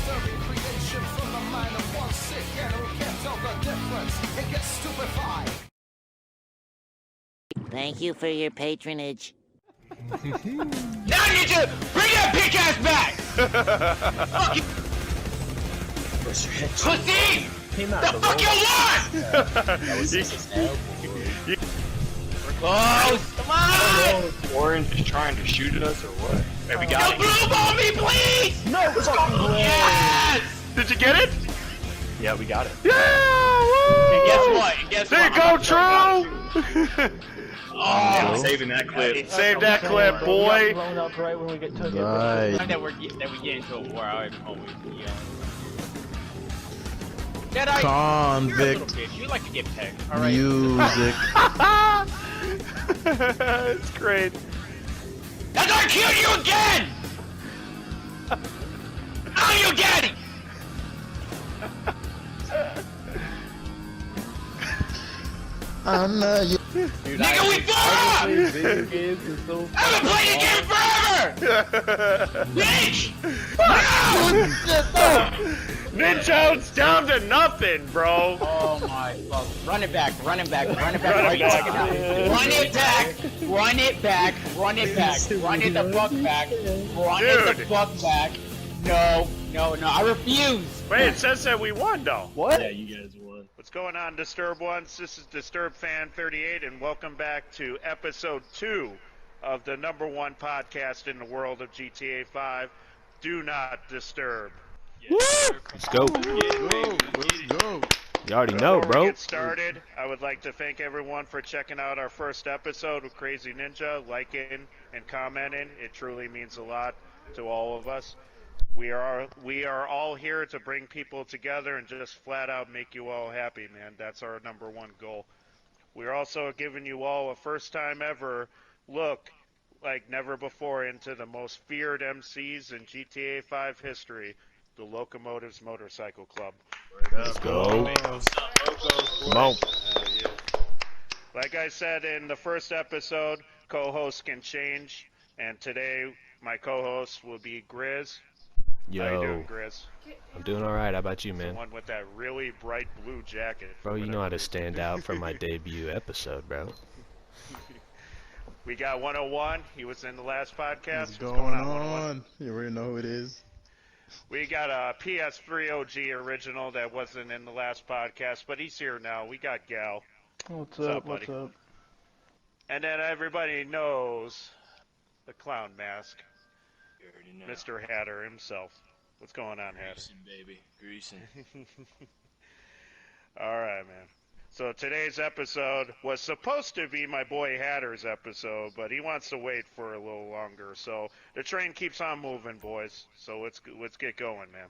disturbing creation from the mind of one sick and who can't tell the difference. It gets stupefied. Thank you for your patronage. Now I need you to bring that bitch ass back! Fuck you! Pussy! The fuck you want? We're close! Come on! Orange is trying to shoot at us or what? Hey, we got it. Blue ball me, please! No, it's Yes! Did you get it? Yeah, we got it. Yeah! Woo! And guess what? And guess there what? you go, True! Oh, I'm saving that clip. Save that clip, We boy. got blown up right when we get to Nice. that we get into a war. I always, Deadeye, Convict. you're a little bitch. You like to get pegged. All right. Music. It's great. That's gonna kill you again! Oh, you daddy! I know you. Nigga, we fought! I've been playing the game forever! Bitch! Ninja's down to nothing, bro. Oh my fuck. Run it back, run it back, run it back. Run it back. Run it back, run it back, run it back, run it the fuck back, run it the fuck back. No, I refuse. Wait, it says that we won, though. What? Yeah, you guys won. What's going on, Disturb Ones? This is Disturb Fan 38, and welcome back to episode 2 of the #1 podcast in the world of GTA 5. Do not disturb. Let's go. Let's go. You already know, Before bro. we get started, I would like to thank everyone for checking out our first episode with Crazy Ninja, liking and commenting. It truly means a lot to all of us. We are all here to bring people together and just flat out make you all happy, man. That's our #1 goal. We're also giving you all a first time ever look like never before into the most feared MCs in GTA 5 history, the Locomotives Motorcycle Club. Let's go. Come on. Yeah. Like I said in the first episode, co-hosts can change, and today my co-host will be Grizz. How you doing, Yo, Grizz? I'm doing all right. How about you, The man? one with that really bright blue jacket. Bro, you know how to stand out for my debut episode, bro. We got 101. He was in the last podcast. What's What's going on, 101? on? You already know who it is. We got a PS3 OG original that wasn't in the last podcast, but he's here now. We got Gal. What's up, up? What's buddy? up? And then everybody knows the clown mask, You already know. Mr. Hatter himself. What's going on, Hatter? Greasing, baby. Greasing. Alright, man. So today's episode was supposed to be my boy Hatter's episode, but he wants to wait for a little longer. So the train keeps on moving, boys. So let's get going, man.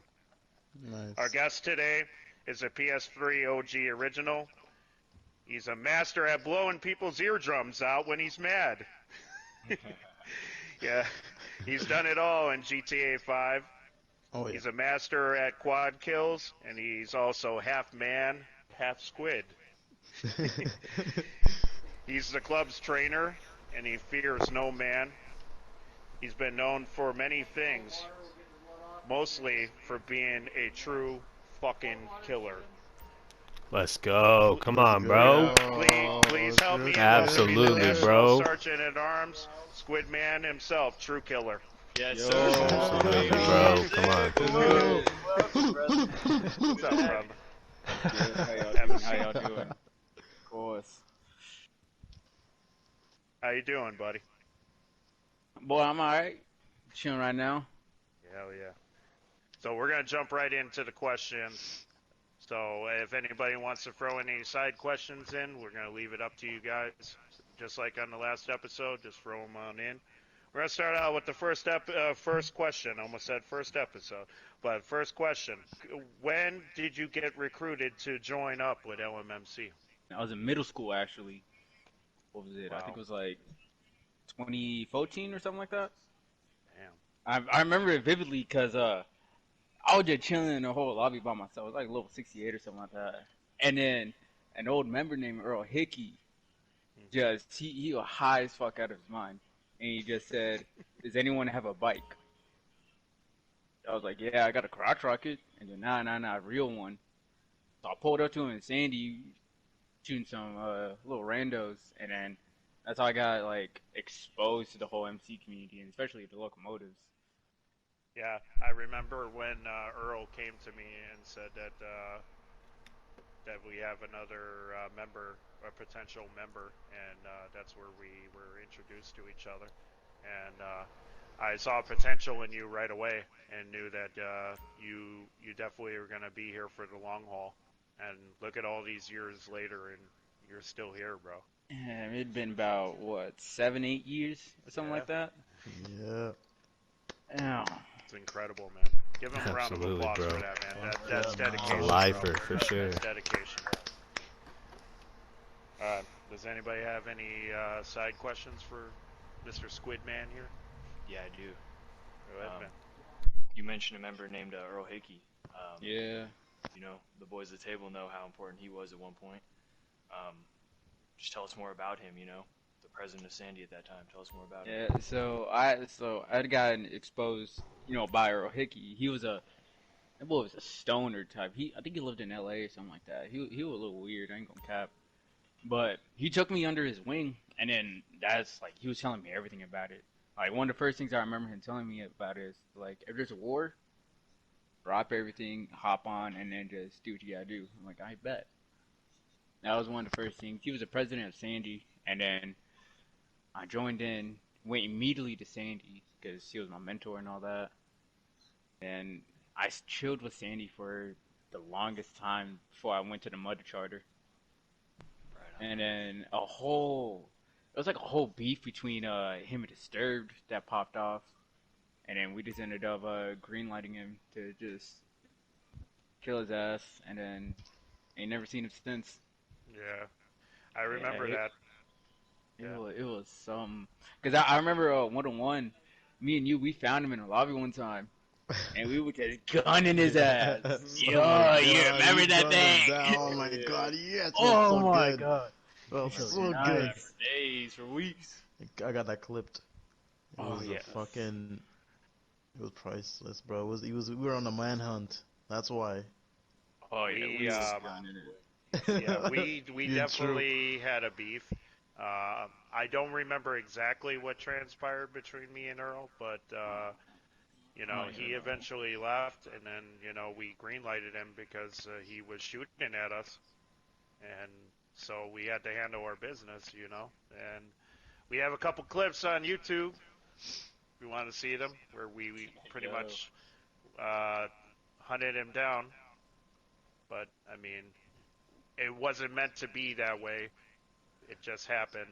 Nice. Our guest today is a PS3 OG original. He's a master at blowing people's eardrums out when he's mad. Yeah, he's done it all in GTA 5. Oh, yeah. He's a master at quad kills, and he's also half man, half squid. He's the club's trainer, and he fears no man. He's been known for many things, mostly for being a true fucking killer. Let's go. Come on, bro. Please help me. Absolutely, welcome the bro. National Sergeant at Arms, Squid Man himself, Truekiller. Yes, Yo. sir. Absolutely, bro. Come on. What's up, brother? How y'all doing? Of course. How you doing, buddy? Boy, I'm alright. Chilling right now. Hell yeah. So we're gonna jump right into the questions. So if anybody wants to throw any side questions in, we're gonna leave it up to you guys. Just like on the last episode, just throw them on in. We're gonna start out with the first question. I almost said first episode, but first question: when did you get recruited to join up with LMMC? I was in middle school, actually. What was it? Wow. I think it was like 2014 or something like that. Damn. I remember it vividly because I was just chilling in the whole lobby by myself. It was like level 68 or something like that. And then an old member named Earl Hickey, he was high as fuck out of his mind. And he just said, does anyone have a bike? I was like, yeah, I got a crotch rocket, and then nah, real one. So I pulled up to him in Sandy, shooting some little randos, and then that's how I got like exposed to the whole MC community, and especially the locomotives. Yeah, I remember when Earl came to me and said that we have another member, a potential member, and that's where we were introduced to each other. And I saw potential in you right away, and knew that you definitely are going to be here for the long haul. And look at all these years later, and you're still here, bro. It'd been about what 7, 8 years or something Yeah. like that. Yeah. Yeah. It's incredible, man. Give him a round of Absolutely, applause bro. for that, man. That's Yeah, dedication. A lifer, bro. for sure. That's dedication. Does anybody have any side questions for Mr. Squidman here? Yeah, I do. Go ahead, Um, man. You mentioned a member named Earl Hickey. Yeah. You know, the boys at the table know how important he was at one point. Just tell us more about him, you know, the president of Sandy at that time. Tell us more about him. Yeah. So I'd gotten exposed, by Earl Hickey. He was that boy was a stoner type. I think he lived in L.A. or something like that. He was a little weird. I ain't gonna cap. But he took me under his wing, and then that's like he was telling me everything about it. Like one of the first things I remember him telling me about is like, if there's a war, drop everything, hop on, and then just do what you gotta do. I'm like, I bet. That was one of the first things. He was the president of Sandy, and then I joined in, went immediately to Sandy because he was my mentor and all that. And I chilled with Sandy for the longest time before I went to the Mother Charter. Right on. And then it was like a whole beef between him and Disturbed that popped off. And then we just ended up greenlighting him to just kill his ass, and then ain't never seen him since. Yeah, I remember that. It was some, cause I remember 1-on-1, me and you, we found him in a lobby one time, and we were just gunning his ass. Yo, Oh my you God, remember you that done thing? that. Oh my God, yeah, it felt Oh so my good. god. Felt Feels so nice. good. For days, for weeks. I got that clipped. It Oh, was yes. it was priceless, bro. We were on a manhunt. That's why. Oh yeah, We, we was um, gunning it. Yeah, we Yeah, definitely had a beef. I don't remember exactly what transpired between me and Earl, but he eventually left, and then we greenlighted him because he was shooting at us, and so we had to handle our business, And we have a couple clips on YouTube. If you want to see them, where we pretty much hunted him down. But I mean, it wasn't meant to be that way. It just happened.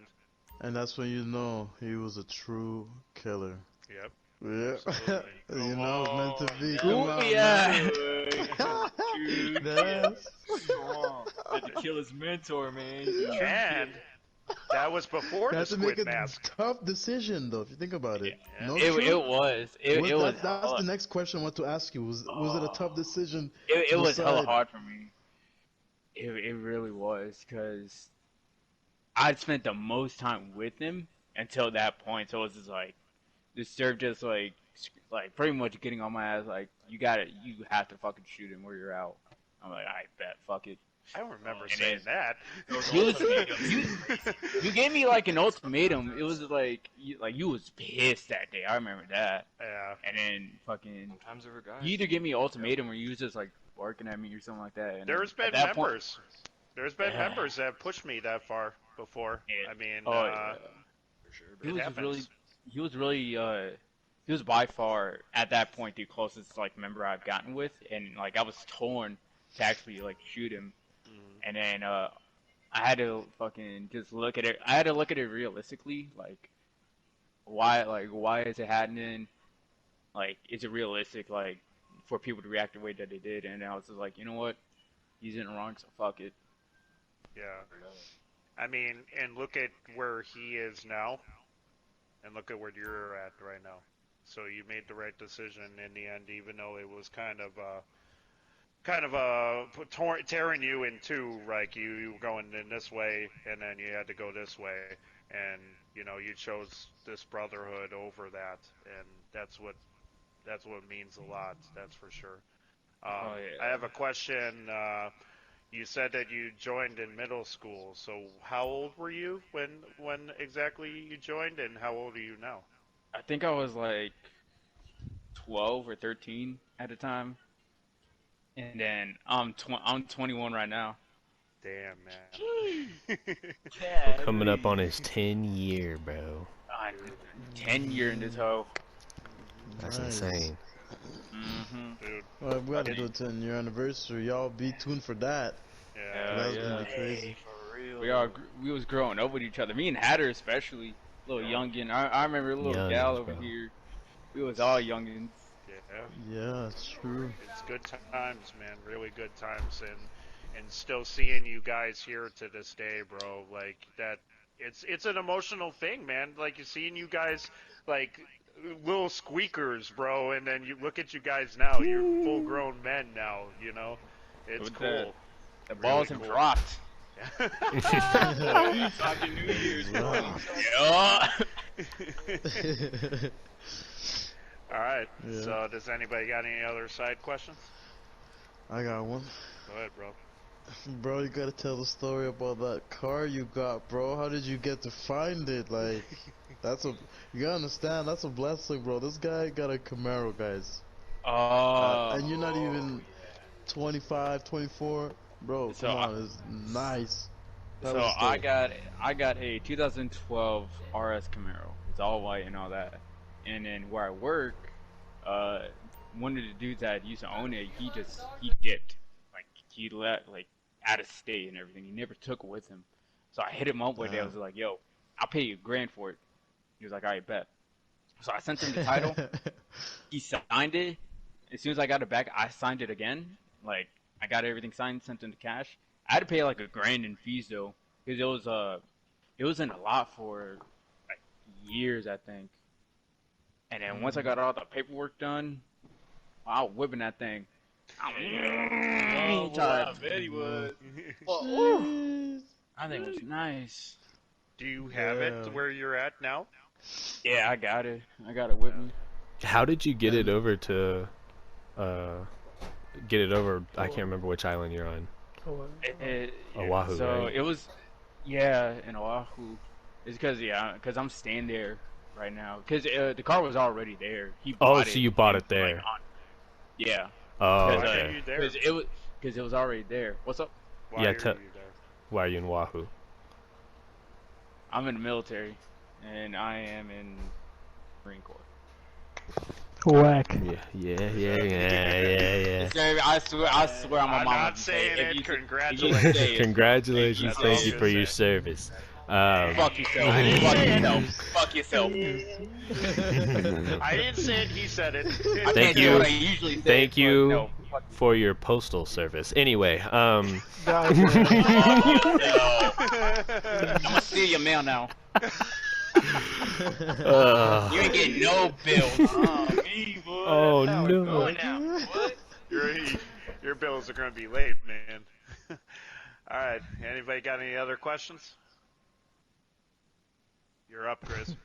And that's when you know he was a true killer. Yep. Yeah. Absolutely. You know, it's meant to be. True, Come on, yeah. man. Yes. Had to kill his mentor, man. And that was before You the have to make squid a mask. tough decision, though, if you think about it. Yeah. No, It true? was. That's the next question I want to ask you. Was it a tough decision? It was hella decide? hard for me. It really was, because I'd spent the most time with him until that point. So it was just like, Disturbed just like pretty much getting on my ass, like, you have to fucking shoot him or you're out. I'm like, I bet, fuck it. I don't remember And saying that. You gave me like an ultimatum. It was like you was pissed that day. I remember that. Yeah. And then fucking, Sometimes there were guys. you either give me an ultimatum or you was just like barking at me or something like that. And There's then been at that point- members. There's been Yeah. members that pushed me that far before. Yeah. I mean, yeah. For sure, He bro. was happens. he was by far at that point the closest like member I've gotten with, and like I was torn to actually like shoot him, and then I had to fucking just look at it. I had to look at it realistically, like why is it happening? Like, is it realistic like for people to react the way that they did? And I was just like, you know what, he's in the wrong, so fuck it. Yeah. I mean, and look at where he is now, and look at where you're at right now. So you made the right decision in the end, even though it was kind of tearing you in two. Like you were going in this way, and then you had to go this way, and you chose this brotherhood over that, and that's what that's what means a lot. That's for sure. Oh, yeah. I have a question. You said that you joined in middle school. So how old were you when exactly you joined, and how old are you now? I think I was like 12 or 13 at the time, and then I'm 21 right now. Damn, man. Bro, coming up on his 10-year, bro. I'm 10 year in this hoe. That's Nice. insane. Dude, Well, we gotta do a 10-year anniversary. Y'all be tuned for that. yeah. That's yeah. gonna be crazy. For real. We was growing up with each other. Me and Hatter especially, little youngin. I remember a little gal Youngins, over bro. here. We was all youngins. Yeah. Yeah, it's true. It's good times, man. Really good times, and still seeing you guys here to this day, bro. Like that, it's an emotional thing, man. Like you seeing you guys like little squeakers, bro, and then you look at you guys now. You're full grown men now. You know, it's With cool. The balls Really have cool. dropped. Talking New Year's. Wow. Yeah. All right. Yeah. So, does anybody got any other side questions? I got one. Go ahead, bro. Bro, you gotta tell the story about that car you got, bro. How did you get to find it? Like, you gotta understand, that's a blessing, bro. This guy got a Camaro, guys. And you're not even 25, 24. Bro, So come on, it's nice. That So was I dope. got a 2012 RS Camaro. It's all white and all that. And then where I work, one of the dudes that used to own it, he dipped. Like he left like out of state and everything. He never took it with him. So I hit him up one day. I was like, "Yo, I'll pay you $1,000 for it." He was like, "I bet." So I sent him the title. He signed it. As soon as I got it back, I signed it again. Like I got everything signed, sent him the cash. I had to pay like $1,000 in fees though, because it was in a lot for like years, I think. And then once I got all the paperwork done, I was whipping that thing. Oh, Tired. I bet he was. I think it was nice. Do you have Yeah. it where you're at now? Yeah, I got it. I got it with me. How did you get it over to, I can't remember which island you're on. Oahu, So right? it was, yeah, in Oahu. It's because I'm staying there right now. Because the car was already there. He bought so you bought it there. like, yeah. Oh, Why okay. are you there? Because it was already there. What's up? Why Yeah, are you there? Why are you in Oahu? I'm in the military, and I am in Marine Corps. Whack. Yeah. Sir, I swear on my I'm mama. not saying if it. you- Congratulations. if you say it, Congratulations, That's thank all you I'm for your saying. service. Fuck yourself. Fuck yourself. I didn't say it. He said it. I Thank can't you. do what I usually say, Thank but you no, fuck for your postal service. Anyway, I'm gonna steal your mail now. You ain't getting no bills. Oh no. Going now. What? Your bills are gonna be late, man. All right. Anybody got any other questions? You're up, Chris.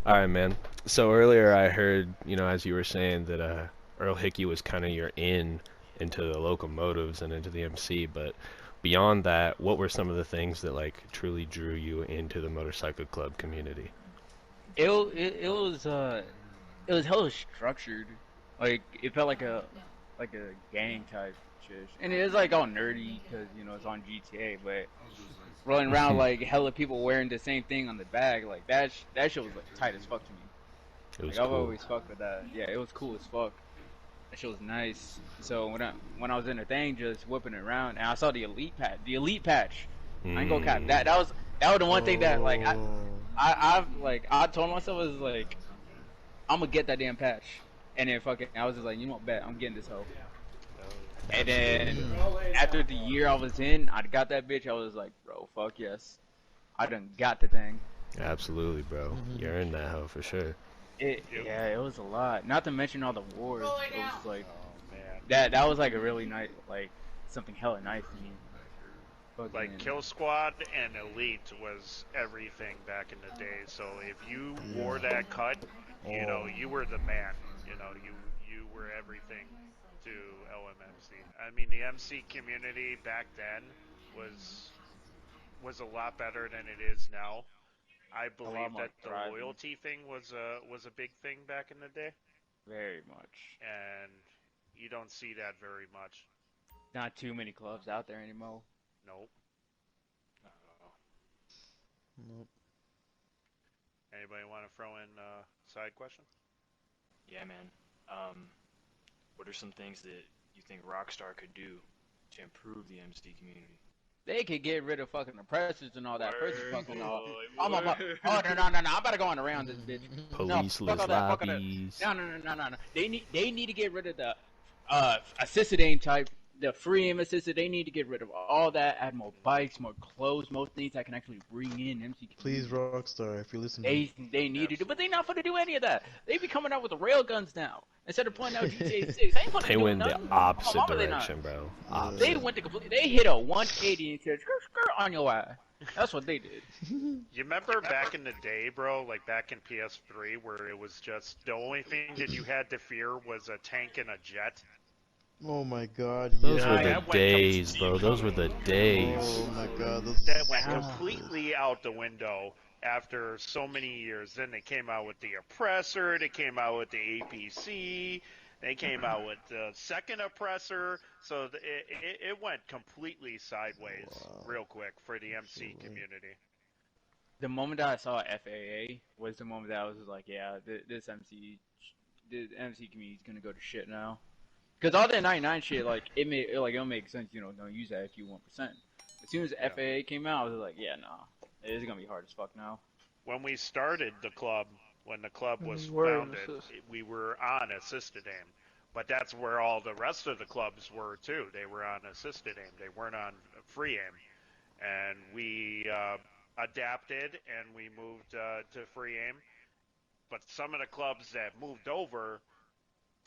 All right, man. So earlier I heard, as you were saying that Earl Hickey was kind of your into the locomotives and into the MC, but beyond that, what were some of the things that like truly drew you into the motorcycle club community? It was hella structured. Like it felt like a gang type shit. And it was like all nerdy because it's on GTA, but rolling around like hella people wearing the same thing on the bag, like that shit was like tight as fuck to me. It was Like I've cool. always fucked with that. Yeah, it was cool as fuck. That shit was nice. So when I was in the thing, just whipping it around, and I saw the elite patch. I ain't gonna cap that. That was the one thing that like I told myself was like I'm gonna get that damn patch, and then fucking I was just like, bet I'm getting this hoe. And then after the year I was in, I got that bitch. I was like, bro, fuck yes, I done got the thing. Absolutely, bro. You're in that hoe for sure. It was a lot. Not to mention all the wars. It was like Man. that was like a really nice, like something hella nice to me. Fucking- Like Kill Squad and Elite was everything back in the day. So if you wore that cut, you were the man. You know, you were everything to LMMC. I mean, the MC community back then was a lot better than it is now. I A believe lot more that the thriving. loyalty thing was a big thing back in the day, Very much. and you don't see that very much. Not too many clubs out there anymore. Nope. Nope. Anybody want to throw in a side question? Yeah, man. What are some things that you think Rockstar could do to improve the MC community? They could get rid of fucking oppressors and all that. First Word, fucking all. boy, I'm about. word. Oh no. I'm about to go on around this bitch. Policeless fuck all that, fuck all that. lobbies. No. They need to get rid of the assisted aim type, the free aim assisted. They need to get rid of all that. Add more bikes, more clothes, more things that can actually bring in MC. Please, Rockstar, if you listen. They need to do, but they not going to do any of that. They be coming out with the rail guns now instead of pointing out GTA 6. They ain't gonna They do went nothing. the opposite Mama, they not. direction, bro. They went the complete. They hit a 180 and said skirt on your ass. That's what they did. You remember back in the day, bro, like back in PS3, where it was just the only thing that you had to fear was a tank and a jet? Oh my God! Those yeah. were that the went days, bro. Those were the days. Oh my God! That went so completely out the window after so many years. Then they came out with the Oppressor, they came out with the APC, they came out with the second Oppressor, so it went completely sideways real quick for the MC community. The moment that I saw FAA was the moment that I was just like, yeah, this MC community is gonna go to shit now. Because all that 99 shit, like it'll make sense, you know, don't use that if you 1%. As soon as FAA came out, I was like, yeah, nah, it is gonna be hard as fuck now. When we started the club, when the club was We were founded, assist. we were on assisted aim. But that's where all the rest of the clubs were too. They were on assisted aim. They weren't on free aim. And we adapted and we moved to free aim. But some of the clubs that moved over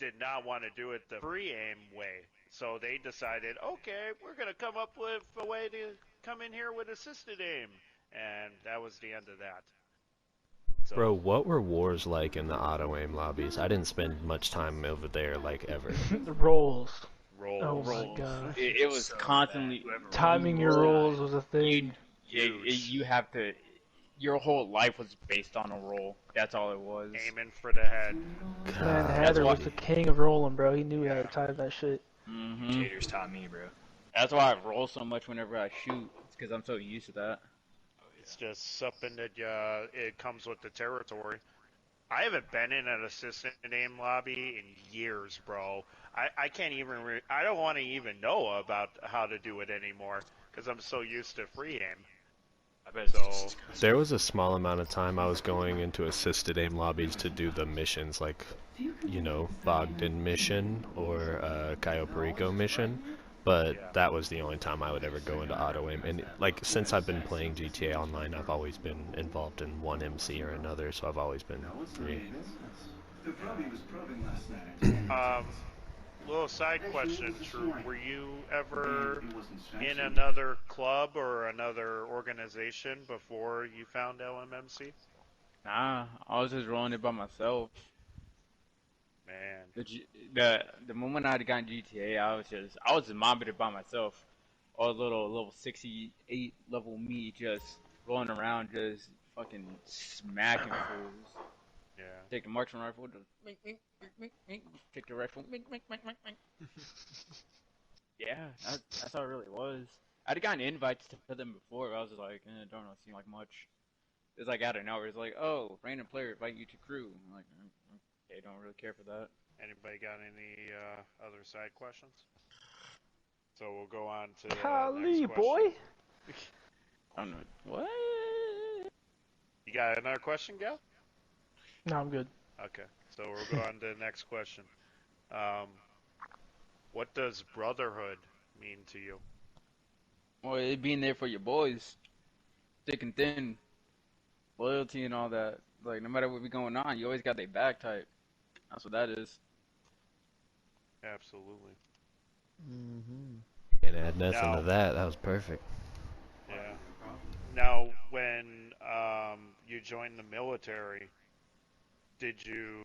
did not want to do it the free aim way. So they decided, okay, we're going to come up with a way to come in here with assisted aim. And that was the end of that. So, Bro, what were wars like in the auto aim lobbies? I didn't spend much time over there, like, ever. The rolls. roll. Oh my God. It was So constantly bad. Whoever Timing your rolls was a thing. you have to. Your whole life was based on a roll. That's all it was. Aiming for the head. Man, Heather was the king of rolling, bro. He knew how to time that shit. Mm-hmm. Taters taught me, bro. That's why I roll so much whenever I shoot. It's because I'm so used to that. It's just something that it comes with the territory. I haven't been in an assistant aim lobby in years, bro. I can't even. I don't want to even know about how to do it anymore because I'm so used to free aim. I bet it's So just There was a small amount of time I was going into assisted aim lobbies to do the missions, like, you know, Bogdan mission or Cayo Perico mission, but Yeah. that was the only time I would ever go into auto aim. And, like, since I've been playing GTA Online, I've always been involved in one MC or another, so I've always been free. little side question, True. Were you ever in another club or another organization before you found LMMC? Nah, I was just rolling it by myself. Man, The moment I had gotten GTA, I was just mobbing it by myself. All little level 68 level me just rolling around, just fucking smacking fools. yeah. Take the marksman rifle, just mink, mink, mink, mink, mink. Take the rifle, mink, mink, mink, mink, mink. Yeah, that's how it really was. I'd gotten invites to them before, but I was just like, don't really seem like much. It's like out of nowhere. It's like, oh, random player invite you to crew. I'm like, okay, don't really care for that. Anybody got any other side questions? So we'll go on to the Golly, next boy. question. I'm not, what? You got another question, Gal? No, I'm good. Okay, so we'll go on to the next question. What does brotherhood mean to you? Well, it being there for your boys, thick and thin, loyalty and all that. Like, no matter what be going on, you always got their back type. That's what that is. Absolutely. Mm-hmm. Can't add nothing No. to that. That was perfect. Yeah. Now, when you joined the military, did you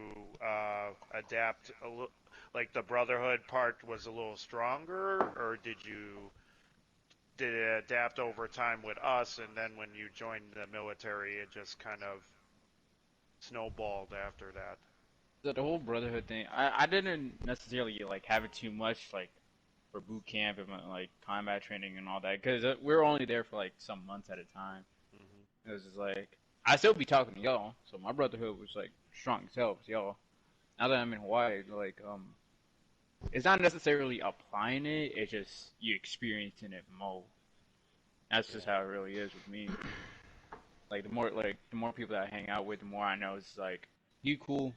adapt a little? Like the brotherhood part was a little stronger, or did it adapt over time with us, and then when you joined the military, it just kind of snowballed after that? The whole brotherhood thing, I didn't necessarily like have it too much like for boot camp and like combat training and all that, because we were only there for like some months at a time. It was just like I still be talking to y'all, so my brotherhood was like strong as hell with y'all. Now that I'm in Hawaii, like it's not necessarily applying it; it's just you experiencing it more. That's just how it really is with me. Like the more people that I hang out with, the more I know it's like you cool,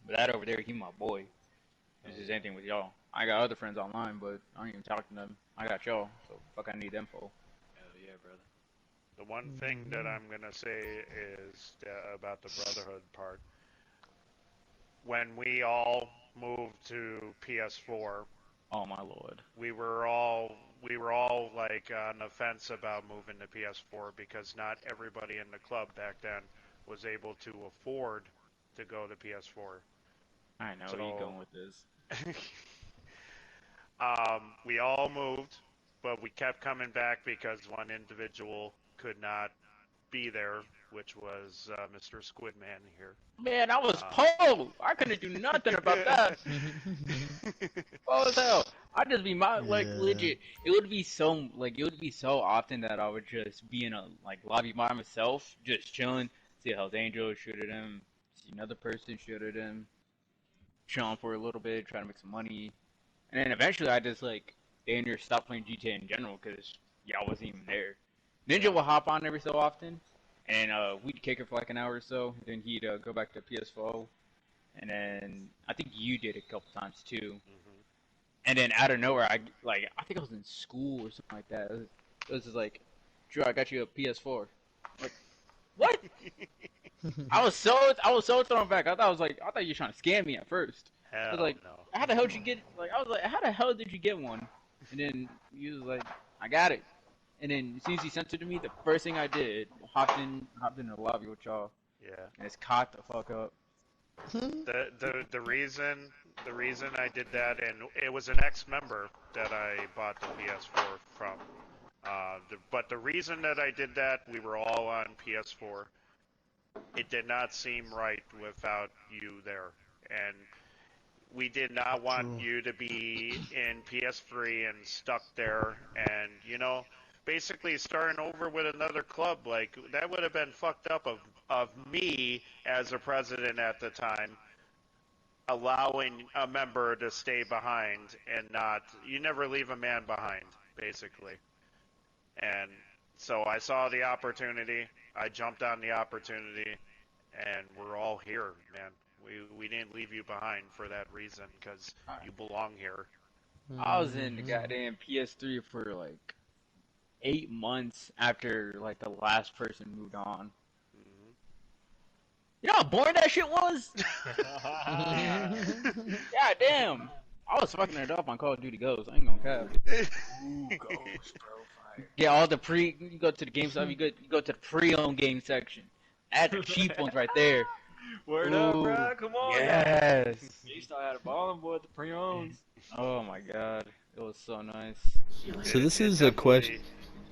but that over there, he my boy. It's just anything with y'all. I got other friends online, but I don't even talk to them. I got y'all, so fuck I need them for. Hell yeah, brother. The one thing that I'm gonna say is about the brotherhood part. When we all moved to PS4, Oh my lord. we were all like on the fence about moving to PS4 because not everybody in the club back then was able to afford to go to PS4. I know where you going with this. We all moved, but we kept coming back because one individual could not be there, which was Mr. Squidman here. Man, I was poor. I couldn't do nothing about that. What was hell? I'd just be legit. It would be so often that I would just be in a like lobby by myself, just chilling. See a Hell's Angel, shoot at him. See another person, shoot at him. Chilling for a little bit, trying to make some money, and then eventually I just like damn near stopped playing GTA in general because y'all wasn't even there. Ninja will hop on every so often, and we'd kick it for like an hour or so. Then he'd go back to PS4, and then I think you did it a couple times too. And then out of nowhere, I think I was in school or something like that. It was just like, Drew, I got you a PS4. Like, what? I was so thrown back. I thought you were trying to scam me at first. I was like, no. how the hell did you get? Like, I was like, how the hell did you get one? And then he was like, I got it. And then as soon as he sent it to me, the first thing I did, hopped in the lobby with y'all. Yeah. And it's caught the fuck up. The reason I did that, and it was an ex-member that I bought the PS4 from. But the reason that I did that, we were all on PS4. It did not seem right without you there, and we did not want you to be in PS3 and stuck there, and basically starting over with another club. Like that would have been fucked up of me as a president at the time, allowing a member to stay behind and not. You never leave a man behind, basically. And so I saw the opportunity. I jumped on the opportunity, and we're all here, man. We didn't leave you behind for that reason, because you belong here. I was in the goddamn PS3 for like 8 months after like the last person moved on. You know how boring that shit was? God damn. I was fucking it up on Call of Duty Ghosts. I ain't gonna cap. Ooh, Ghost, bro. Fire. Yeah, all the you go to the game stuff, you go to the pre-owned game section. Add the cheap ones right there. Word Ooh, up, bro. Come on. Yes. You still had a ball boy at the pre-owns. Oh my god. It was so nice. So this is a question.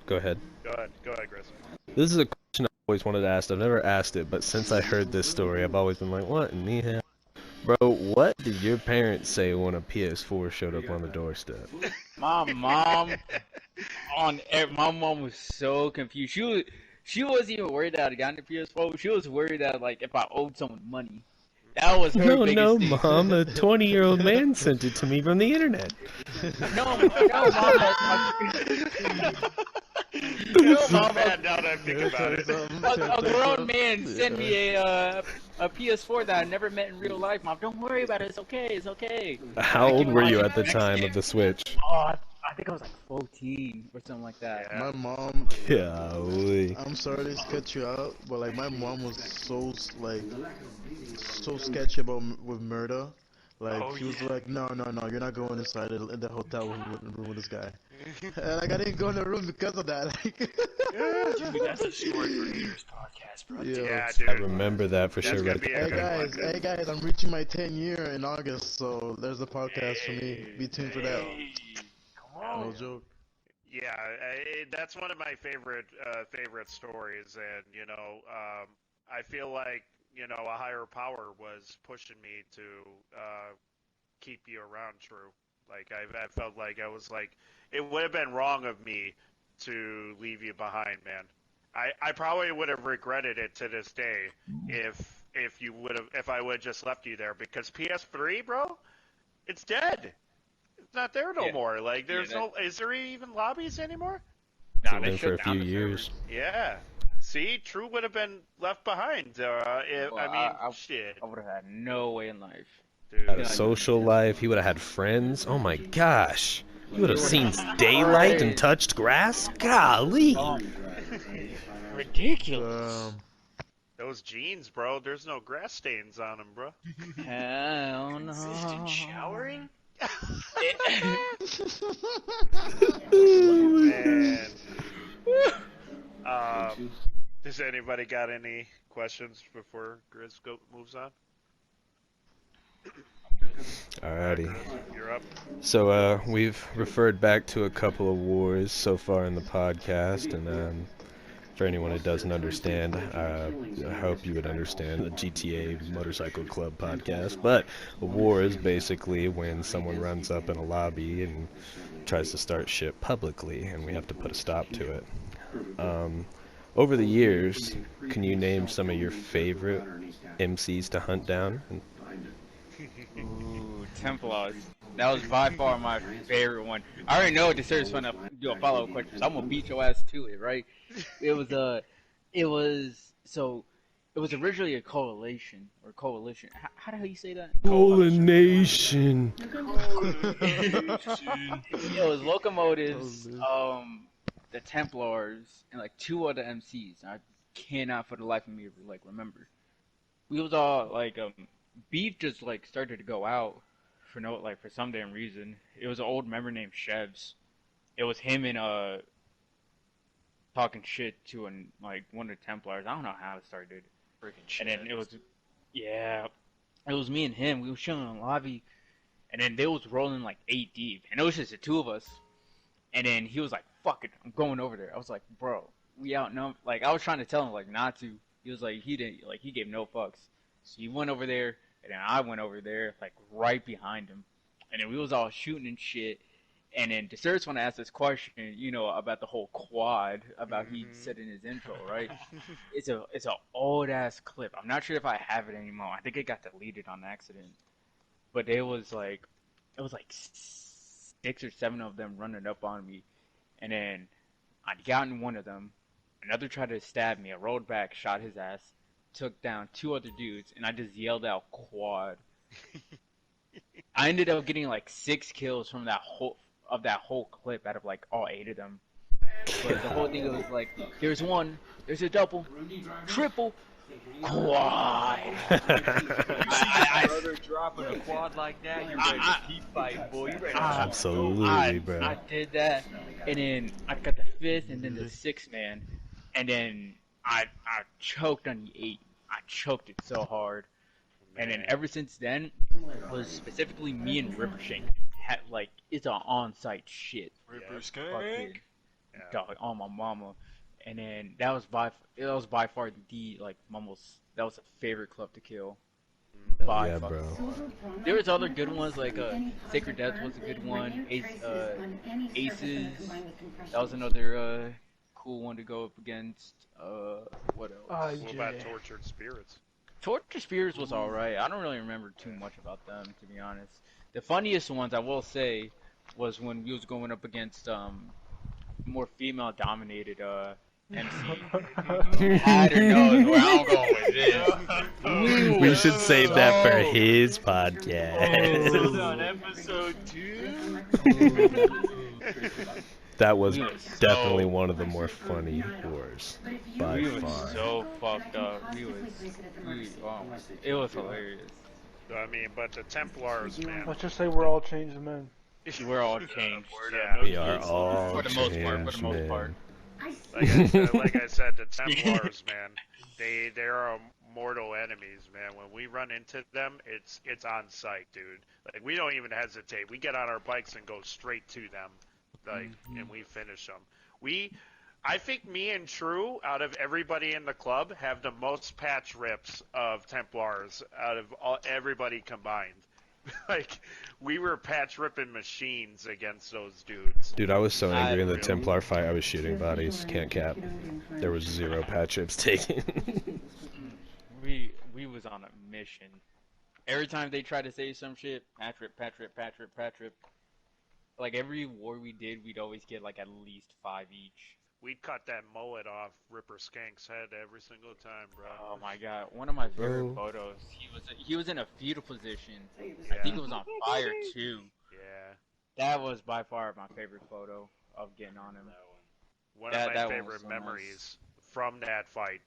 Go ahead. Go ahead, Chris. This is a question I've always wanted to ask. I've never asked it, but since I heard this story, I've always been like, what in the hell? Bro, what did your parents say when a PS4 showed up on the doorstep? My mom my mom was so confused. She wasn't even worried that I got the PS4. She was worried that like if I owed someone money. That was her biggest No, thing. Mom, a 20-year-old man sent it to me from the internet. No, Mom. It's so bad now that I think about it. A grown man sent me a PS4 that I never met in real life. Mom, don't worry about it. It's okay. It's okay. How old were you at the time of the Switch? Oh, I think I was like 14 or something like that. My mom. Golly. I'm sorry to cut you out, but like my mom was so sketchy about with murder. Like Oh, she was yeah. like, no, you're not going inside in the hotel room with this guy. And like I didn't go in the room because of that. Like, Dude, that's a story for Eater's podcast, bro. yo. Yeah, I dude. remember that for That's sure. gonna Right be there. a good one. Hey guys, I'm reaching my 10 year in August, so there's a podcast for me. Be tuned for that. Hey, come No on. joke. Yeah, that's one of my favorite stories, and I feel like a higher power was pushing me to keep you around, True. Like I felt like I was like it would have been wrong of me to leave you behind, man. I probably would have regretted it to this day if I would have just left you there because PS3, bro, it's dead. It's not there no Yeah. more. Like there's Yeah, is there even lobbies anymore? Nah, It's they been for a shut few down the years. servers. Yeah. See, True would have been left behind. Well, I mean, I shit, I would have had no way in life. dude. Had a Yeah. social life. He would have had friends. Oh my gosh. He would have seen daylight and touched grass. Golly. Ridiculous. Those jeans, bro. There's no grass stains on them, bro. Hell no. Consistent showering? Man. Does anybody got any questions before Grizz moves on? Alrighty. You're up. So we've referred back to a couple of wars so far in the podcast, and for anyone who doesn't understand, I hope you would understand the GTA Motorcycle Club podcast. But a war is basically when someone runs up in a lobby and tries to start shit publicly, and we have to put a stop to it. Over the years, can you name some of your favorite MCs to hunt down? Ooh, Templars. That was by far my favorite one. I already know Desert's gonna do a follow-up question, so I'm gonna beat your ass to it, right? It was originally a coalition. How the hell you say that? Nation. It was Locomotives, the Templars, and like two other MCs. I cannot for the life of me like remember. We was all like beef just like started to go out for some damn reason. It was an old member named Shevs. It was him and talking shit to one of the Templars. I don't know how it started. Freaking shit. And then it was me and him. We were chilling in the lobby, and then they was rolling like 8 deep, and it was just the two of us. And then he was like, "Fuck it, I'm going over there." I was like, "Bro, we outnumbered." Like I was trying to tell him like not to. He was like, he gave no fucks. So he went over there, and then I went over there like right behind him, and then we was all shooting and shit. And then Desert's want to ask this question, about the whole quad, about he said in his intro, right? It's a old ass clip. I'm not sure if I have it anymore. I think it got deleted on accident. But it was like 6 or 7 of them running up on me, and then I'd gotten one of them. Another tried to stab me. I rolled back, shot his ass, took down 2 other dudes, and I just yelled out quad. I ended up getting like 6 kills from that whole clip out of like all 8 of them. But the whole thing was like, there's one, there's a double, triple, quad. Brother dropping a quad like that, you're ready to keep fighting, boy. You ready to Absolutely, bro. I did that, and then I got the 5th, and then the 6th man, and then I choked on the 8. I choked it so hard, and then ever since then, it was specifically me and Rippershank. Like it's an on-site shit. Rippershank. Dog, on my mama, and then that was by far the that was a favorite club to kill. By Yeah, far. bro. There was other good ones like Sacred Death was a good one. Aces, that was another cool one to go up against. What else? What about Tortured Spirits? Torture Spears was alright. I don't really remember too much about them, to be honest. The funniest ones I will say was when we was going up against more female-dominated MC. Hatter knows where I'm going with this. We should save that for his podcast. On episode 2. That was We definitely one of the more funny wars by We was far. so fucked up. It was hilarious. I mean, but the Templars, man. Let's just say we're all changed men. We're all changed. Yeah. We are all For the most part. For changed, the most part. man. Like I said, the Templars, man, they are mortal enemies, man. When we run into them, it's on sight, dude. Like, we don't even hesitate. We get on our bikes and go straight to them, like, and we finish them. I think me and True, out of everybody in the club, have the most patch rips of Templars out of everybody combined. Like, we were patch ripping machines against those dudes. Dude, I was so angry in the Templar fight, I was shooting bodies. Can't cap. There was 0 patch chips taken. We was on a mission. Every time they tried to say some shit, patch rip. Like every war we did, we'd always get like at least 5 each. We'd cut that mullet off Ripper Skank's head every single time, bro. Oh my god, one of my favorite photos. He was in a fetal position. I think it was on fire too. Yeah. That was by far my favorite photo of getting on him. One of my favorite memories from that fight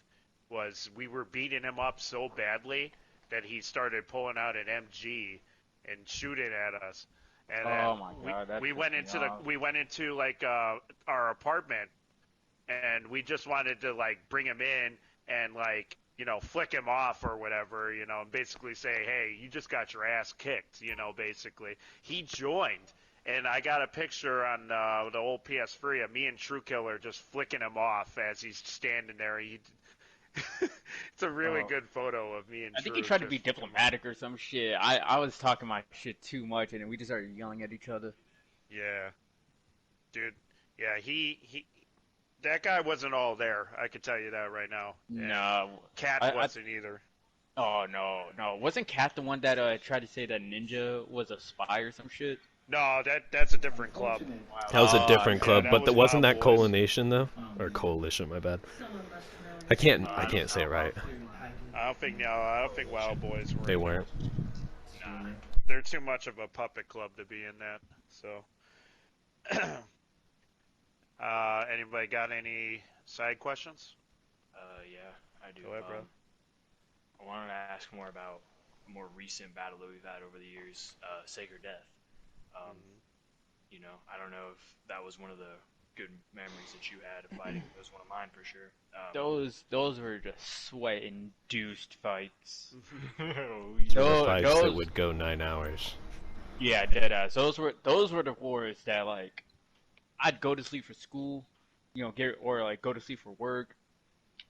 was we were beating him up so badly that he started pulling out an MG and shooting at us. And oh my god, we went into like our apartment, and we just wanted to like bring him in and like, you know, flick him off or whatever, you know, and basically say, hey, you just got your ass kicked, you know, basically. He joined, and I got a picture on the old PS3 of me and Truekiller just flicking him off as he's standing there. It's a really good photo of me and I think he tried to be diplomatic or some shit. I was talking my shit too much, and then we just started yelling at each other. Yeah. Dude, yeah, that guy wasn't all there. I could tell you that right now. No. Cat wasn't either. Oh, no. Wasn't Cat the one that tried to say that Ninja was a spy or some shit? No, that's a different club. That was a different club, that but was wasn't Wild that Boys. Coalition though? Or Coalition, my bad. I can't say it right. I don't think Wild Boys were. They weren't. Nah. They're too much of a puppet club to be in that. So anybody got any side questions? Yeah, I do. Go ahead, bro. I wanted to ask more about a more recent battle that we've had over the years, Sacred Death. You know, I don't know if that was one of the good memories that you had of fighting. It was one of mine for sure. Those were just sweat-induced fights. Fights that would go 9 hours. Yeah, deadass. Those were the wars that like I'd go to sleep for school, you know, go to sleep for work.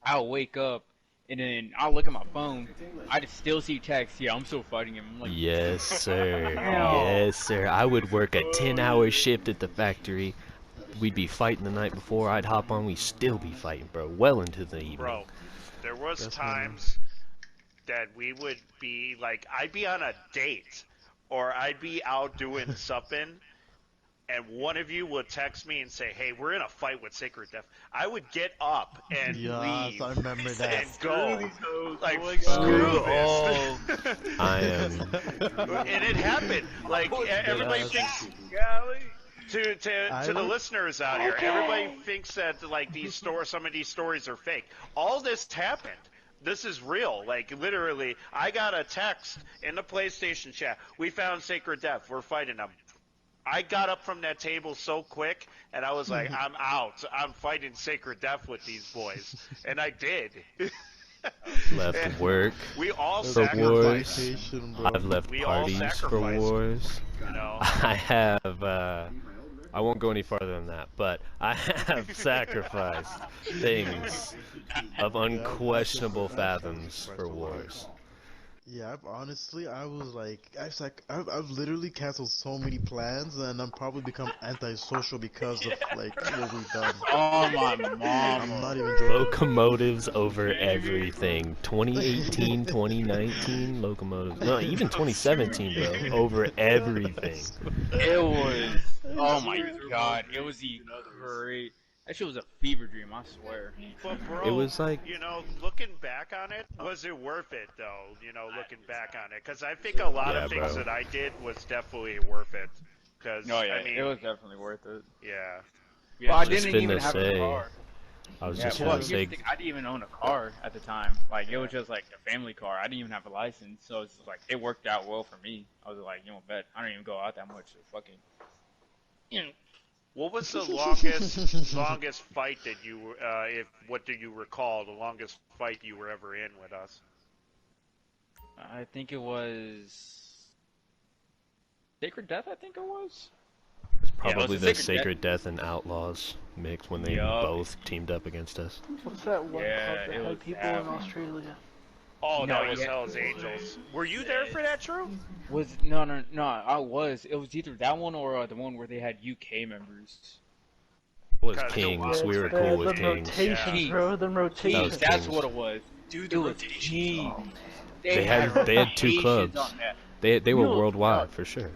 I'll wake up and then I'll look at my phone. I just still see texts. Yeah, I'm still fighting him. I'm like, Yes, sir. Yes, sir. I would work a 10-hour shift at the factory. We'd be fighting the night before. I'd hop on. We'd still be fighting, bro. Well into the evening. Bro, there was times that we would be like, I'd be on a date or I'd be out doing something, and one of you would text me and say, hey, we're in a fight with Sacred Death. I would get up and leave. I remember that. And go. Like, screw this. I am. And it happened. Like, everybody thinks... To the listeners out here, everybody thinks that like some of these stories are fake. All this happened. This is real. Like, literally, I got a text in the PlayStation chat. We found Sacred Death. We're fighting them. I got up from that table so quick, and I was like, I'm out. I'm fighting Sacred Death with these boys. And I did. Left work we all for wars. sacrificed. I've left We all parties for sacrificed. wars. You know? I have, I won't go any farther than that, but I have sacrificed things of unquestionable fathoms for wars. Yeah, I've literally canceled so many plans, and I'm probably become antisocial because of like what we've done. oh my mom. I'm not even joking. Locomotives over everything. 2018, 2019, locomotives. No, even 2017, bro. Over everything. It was. Oh my god. It was great. That shit was a fever dream, I swear. But bro, It was like- you know, looking back on it, was it worth it though? You know, looking back on it, because I think a lot of things bro. that I did was definitely worth it. Because No, yeah, I mean, it was definitely worth it. yeah. Well, I Just didn't even finna have a say. car. I was Yeah, just well, gonna here's say, the thing, I didn't even own a car at the time. Like, it was just like a family car. I didn't even have a license, so it's like it worked out well for me. I was like, you know, bet I don't even go out that much. So fucking, you know. What was the longest fight that you were? What do you recall? The longest fight you were ever in with us? I think it was Sacred Death. I think it was. it's Yeah, it was probably a the Sacred Sacred Death and Outlaws mix when they Yup. both teamed up against us. What's that one Yeah, club it that was had people that in one. Australia? Oh, No, that was yeah. Hell's Angels. Were you there for that, True? Was no. I was. It was either that one or the one where they had UK members. It was Kinda Kings. wild. We were the, cool the with Kings. rotations, Yeah. bro. The Kings, rotations. was that's Kings. what it was. Dude, It was Kings. They had two rotations clubs. on that. They were No, worldwide for sure.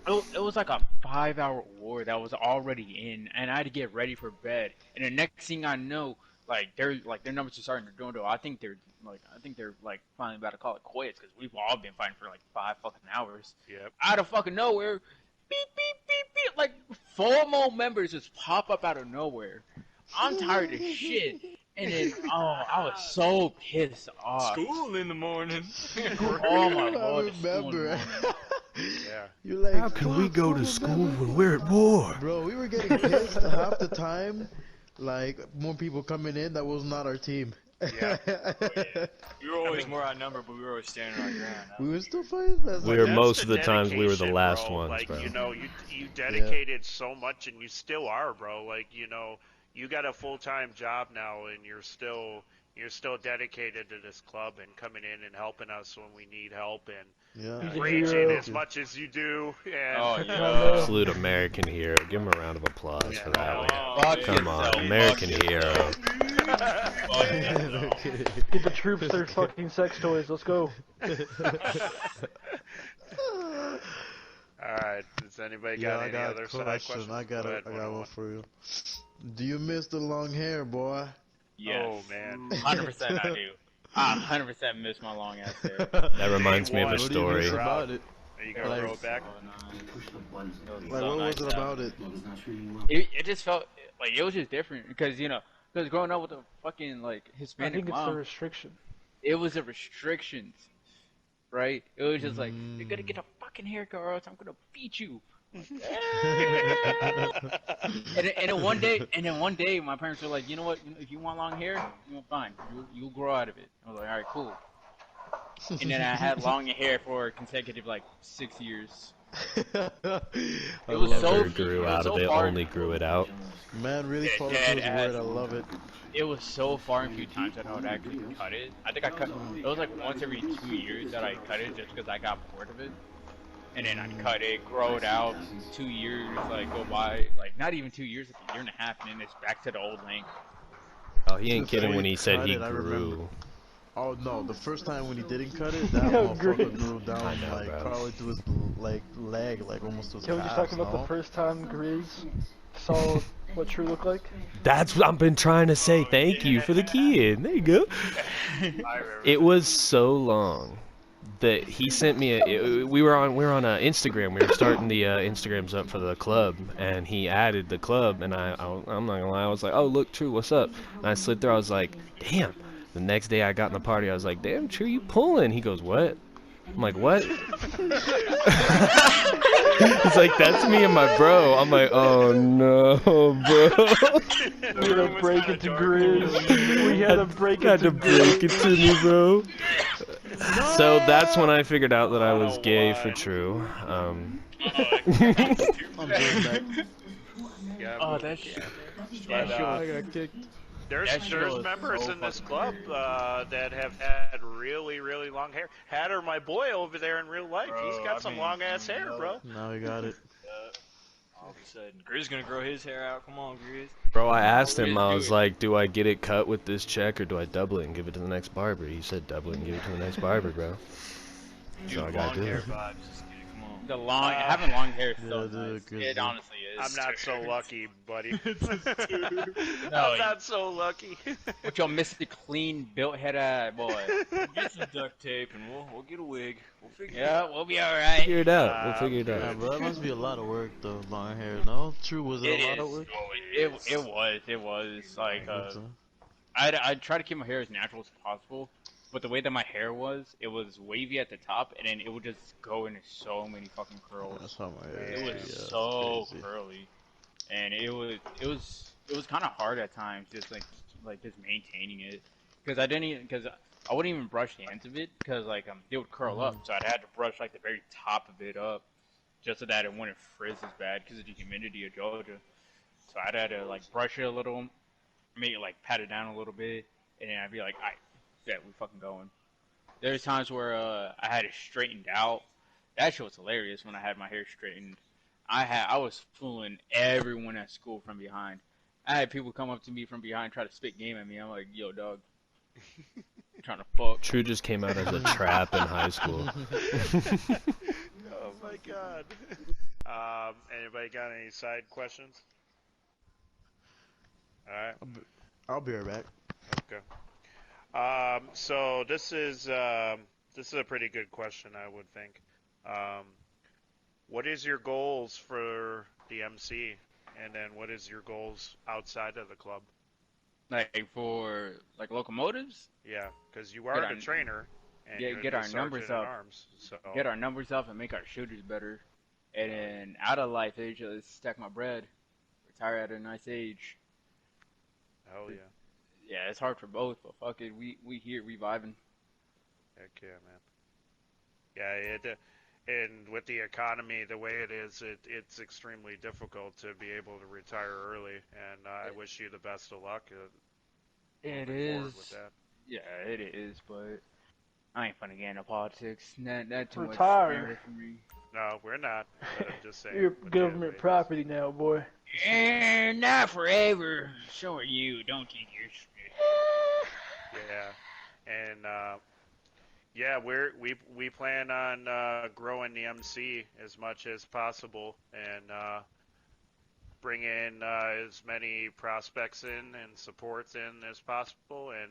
It was like a 5-hour war that was already in, and I had to get ready for bed. And the next thing I know, their numbers are starting to dwindle. I think they're finally about to call it quits because we've all been fighting for like 5 fucking hours. Yep. Out of fucking nowhere, beep beep beep beep, like 4 more members just pop up out of nowhere. I'm tired as shit. And then, I was so pissed off. School in the morning. Oh my lord, I the school in the remember. morning. Yeah. You're like, How can we "Fuck, go I to remember." school when we're at war? Bro, we were getting pissed half the time. Like, more people coming in that was not our team. Yeah. We were always more outnumbered, but we were always standing our ground. We were still fighting. That's We like, were That's most of the times we were the dedication, last bro. ones, Like, bro. you know, you dedicated so much, and you still are, bro. Like, you know, you got a full-time job now, and you're still dedicated to this club and coming in and helping us when we need help and yeah. He's a raging hero. as much as you do. And Oh Yeah. yeah. Absolute American hero. Give him a round of applause for that one. Fuck Come on, yourself, American fuck hero. Get the troops their fucking sex toys. Let's go. all right, does anybody Yeah, got I any got other a side question. questions? I got Go ahead, one for you. Do you miss the long hair, boy? Yes. Oh man. 100% I do. I 100% miss my long ass hair. That reminds me of a What do you story. miss about it? Are you gonna Like- grow it back? Like, what was it about it? It just felt like it was just different because growing up with a fucking like I Hispanic think it's the mom, restriction. it was the restrictions, right? It was just like you're gonna get a fucking haircut or else I'm gonna beat you. and then one day, my parents were like, you know what? If you want long hair, fine. You'll grow out of it. I was like, all right, cool. And then I had long hair for consecutive like 6 years. It was so- Never grew out of it, far- only grew it out. Man, really Yeah, follows Dad his has- word. I love it. It was so far and few times that I would actually cut it. I think I cut. It was like once every 2 years that I cut it just because I got bored of it. And then I'd cut it, grow it out. 2 years like go by, like not even 2 years, like a year and a half, and then it's back to the old length. Oh, he ain't Before kidding when he he said cut he it, I remember. grew. Oh no, the first time when he didn't cut it, that No, motherfucker great. grew down I know, like bro. probably to his leg, like almost to his Can we just calves, talk about no? the first time Grizz saw what True looked like? That's what I've been trying to say. Thank you for the key in. There you go. It was so long that he sent me we were on Instagram. We were starting the Instagrams up for the club, and he added the club, and I'm not gonna lie, I was like, oh look, True, what's up? And I slid through. I was like, damn. The next day I got in the party, I was like, damn, True, you pulling? He goes, what? I'm like, what? He's like, that's me and my bro. I'm like, oh no, bro. We had to break it to Grizz. We had to break it Had to to break it Grizz. to me, bro. So that's when I figured out that I was gay for True. I'm doing that. Yeah, Oh, that shit. but, I got kicked. That shit there's was members so in this fucking club that have had really, really long hair. Hatter, my boy over there in real life, he's Bro, got I some mean, long ass hair, bro. Now we got it. All of a sudden, Grizz gonna grow his hair out. Come on, Grizz. Bro, I asked him, I was like, do I get it cut with this check or do I double it and give it to the next barber? He said double it and give it to the next barber, bro. You So I have gotta long do hair it. vibes. Just get it. Come on. The having long hair is so Yeah, dude, nice. good It dude. honestly is. I'm not so lucky, buddy. No, I'm not so lucky. With your Mr. Clean built head boy. Get some duct tape and we'll get a wig. We'll figure it Yeah, we'll be alright. Figure it out. We'll figure it Yeah, out. bro, that must be a lot of work though, long hair. No, True, was it a lot of work? It was like I try to keep my hair as natural as possible, but the way that my hair was, it was wavy at the top, and then it would just go into so many fucking curls. That's how my hair It is. was Yeah, it's so crazy. curly, and it was kind of hard at times, just just maintaining it, because I wouldn't even brush the ends of it, because it would curl up, so I'd had to brush like the very top of it up, just so that it wouldn't frizz as bad because of the humidity of Georgia. So I'd had to like brush it a little, maybe like pat it down a little bit, and then I'd be like, "Alright, yeah, we fucking going." There's times where I had it straightened out. That shit was hilarious when I had my hair straightened. I was fooling everyone at school from behind. I had people come up to me from behind try to spit game at me. I'm like, "Yo, dog, trying to fuck." True just came out as a trap in high school. Oh my god. Anybody got any side questions? All right. I'll be right back. Okay. So this is a pretty good question, I would think. What is your goals for the MC, and then what is your goals outside of the club? Like for like locomotives, Yeah, because you are the trainer, and you're get the our numbers sergeant at up. arms. So Get our numbers up and make our shooters better. And then out of life, they just stack my bread, retire at a nice age. hell yeah, Yeah, it's hard for both, but fuck it, we here, we vibing. heck yeah, man. Yeah, and with the economy the way it is, it's extremely difficult to be able to retire early. And I wish you the best of luck. It moving forward is. with that. Yeah, it is, but I ain't finna get into politics. Not too Retire. much for me. No, we're not. But I'm just saying. You're with the government way it is. property now, boy. And not forever. So are you. Don't think you're shit. Yeah, and yeah, we plan on growing the MC as much as possible, and bring in as many prospects in and supports in as possible. And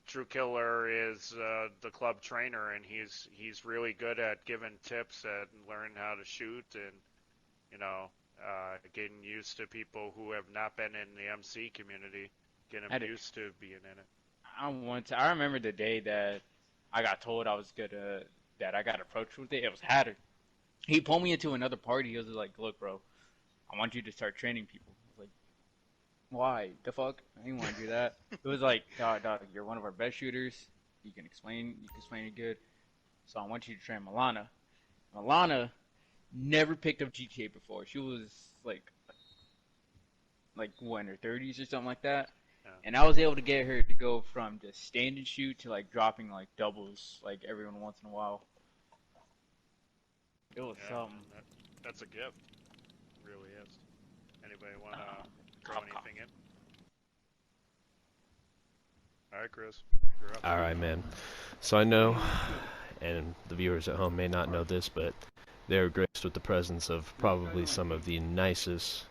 Truekiller is the club trainer, and he's really good at giving tips and learning how to shoot, and getting used to people who have not been in the MC community, getting them used to being in it. I remember the day that I got told I was gonna, that I got approached with it. It was Hatter. He pulled me into another party. He was like, "Look, bro, I want you to start training people." I was like, "Why? The fuck? I didn't want to do that." It was like, dog, you're one of our best shooters. You can explain it good. So I want you to train Milana. Milana never picked up GTA before. She was like what, in her 30s or something like that. Yeah. And I was able to get her to go from just stand and shoot to like dropping like doubles like every once in a while. It was something. That's a gift. It really is. Anybody want to throw anything in? All right, Chris. You're up. All right, man. So I know, and the viewers at home may not know this, but they're graced with the presence of probably some of the nicest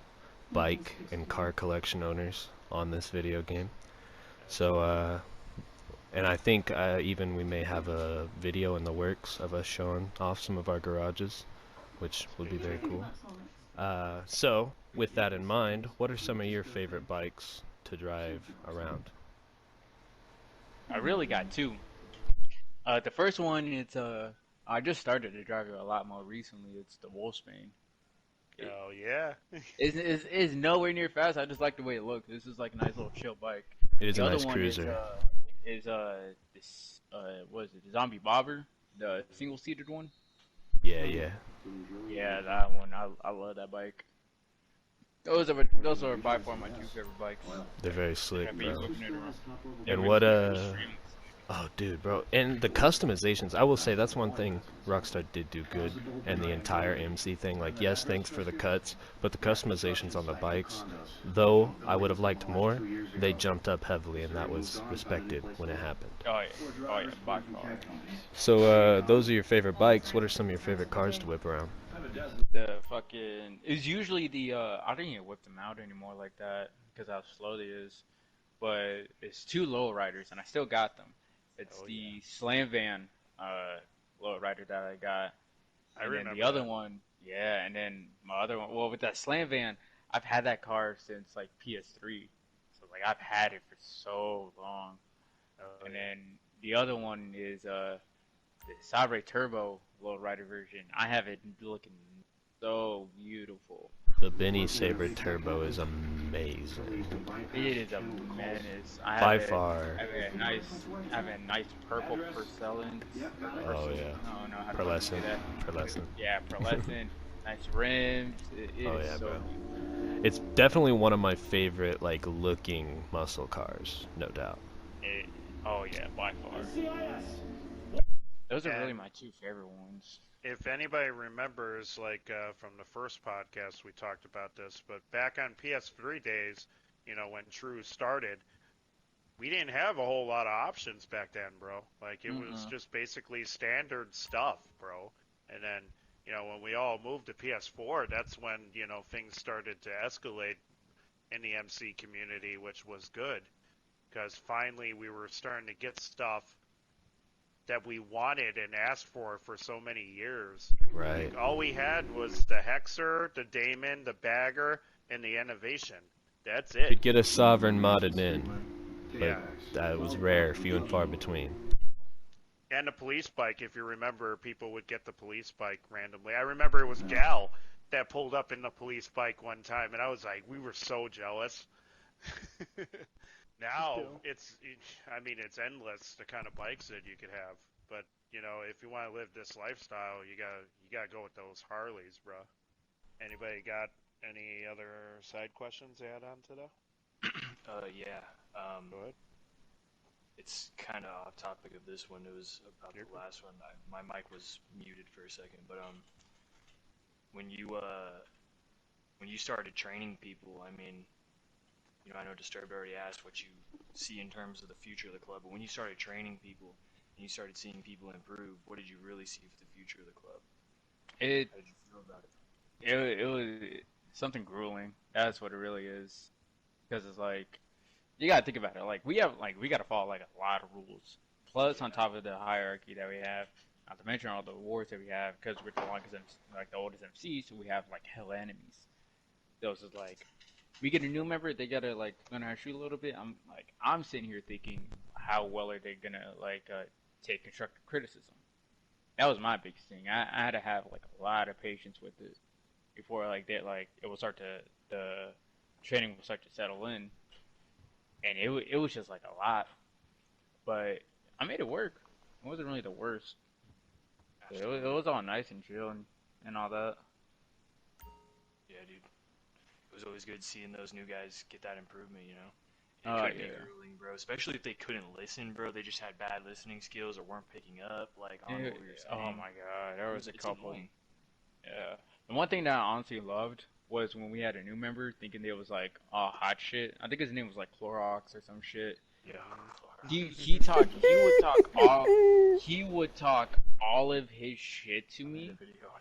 bike and car collection owners on this video game. So, and I think even we may have a video in the works of us showing off some of our garages, which would be very cool. So, with that in mind, what are some of your favorite bikes to drive around? I really got two. The first one is I just started to drive it a lot more recently. It's the Wolfsbane. Oh yeah. It's nowhere near fast. I just like the way it looks. This is like a nice little chill bike. It is The a other nice one cruiser. This what is it? The Zombie Bobber, the single-seated one. Yeah. Yeah, that one. I love that bike. Those are by far my two favorite bikes. They're very slick, I've been bro. whipping it around. And what oh dude, bro, and the customizations, I will say that's one thing Rockstar did do good, and the entire MC thing, like, yes, thanks for the cuts, but the customizations on the bikes, though I would have liked more, they jumped up heavily, and that was respected when it happened. Oh yeah, by far. So those are your favorite bikes. What are some of your favorite cars to whip around? The fucking, it's usually the I don't even whip them out anymore like that because how slow they is, but it's two lowriders and I still got them. It's the Slam Van lowrider that I got, and then the other one, yeah, and then my other one. Well, with that Slam Van, I've had that car since like PS3, so like I've had it for so long. Oh, And yeah. then the other one is the Sabre Turbo low rider version. I have it looking so beautiful. The Benny Saber Turbo is amazing. It is a menace. By far. I have a nice purple porcelain. Oh yeah. I don't know how to say Pearlescent. that. Pearlescent. Yeah, pearlescent. Nice rims. It Oh is yeah, so bro. beautiful. It's definitely one of my favorite like looking muscle cars, no doubt. Oh yeah, by far. Those are really And my two favorite ones. if anybody remembers, like from the first podcast, we talked about this, but back on PS3 days, when True started, we didn't have a whole lot of options back then, bro. Like it was just basically standard stuff, bro. And then, when we all moved to PS4, that's when, things started to escalate in the MC community, which was good because finally we were starting to get stuff that we wanted and asked for so many years. Right. Like, all we had was the Hexer, the Damon, the Bagger, and the Innovation. That's it. Could get a Sovereign modded in, but Yeah. that was rare, few and far between. And the police bike, if you remember, people would get the police bike randomly. I remember it was Gal that pulled up in the police bike one time, and I was like, we were so jealous. Now it's endless the kind of bikes that you could have. But if you want to live this lifestyle, you gotta go with those Harleys, bro. Anybody got any other side questions to add on to that? Yeah. Go ahead. It's kind of off topic of this one. It was about the last one. My mic was muted for a second, but when you started training people, I mean, I know Disturbed already asked what you see in terms of the future of the club, but when you started training people and you started seeing people improve, what did you really see for the future of the club? How did you feel about it? It was something grueling. That's what it really is. Because it's like, you gotta think about it. Like we gotta follow like a lot of rules. Plus, on top of the hierarchy that we have, not to mention all the awards that we have, because we're the longest, like the oldest MC, so we have like hell enemies. Those is like, we get a new member, they gotta like learn how to shoot a little bit. I'm sitting here thinking, how well are they gonna take constructive criticism? That was my biggest thing. I had to have like a lot of patience with it before it will start to the training will start to settle in, and it was just like a lot, but I made it work. It wasn't really the worst. It was all nice and chill and all that. Yeah, dude. It was always good seeing those new guys get that improvement, It Oh, could be yeah. grueling, bro. Especially if they couldn't listen, bro. They just had bad listening skills or weren't picking up, like, on what we were saying. Oh my god, there was a It's couple. annoying. Yeah. The one thing that I honestly loved was when we had a new member thinking they was like all hot shit. I think his name was like Clorox or some shit. Yeah. He would talk all of his shit to me,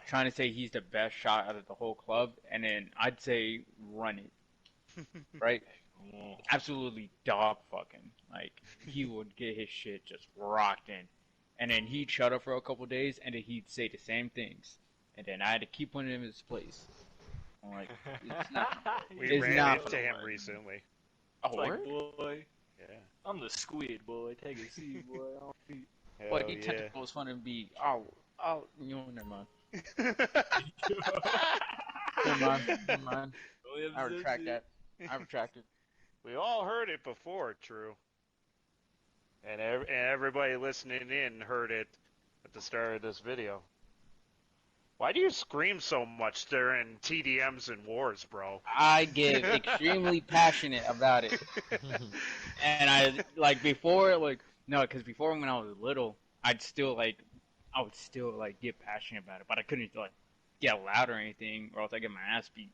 trying to say he's the best shot out of the whole club, and then I'd say run it. Right? Absolutely dog fucking. Like, he would get his shit just rocked in. And then he'd shut up for a couple days, and then he'd say the same things. And then I had to keep putting him in his place. I'm like, it's not. We It's ran not into him recently. Oh, Like, word? boy, Yeah. I'm the squid, boy. Take a seat, boy. Hell Boy, the yeah. tentacles fun and be, never mind. Never mind. I retract that. I retract it. We all heard it before, True. And everybody listening in heard it at the start of this video. Why do you scream so much during TDMs and wars, bro? I get extremely passionate about it. And I, before when I was little, I would still get passionate about it, but I couldn't get loud or anything, or else I get my ass beat.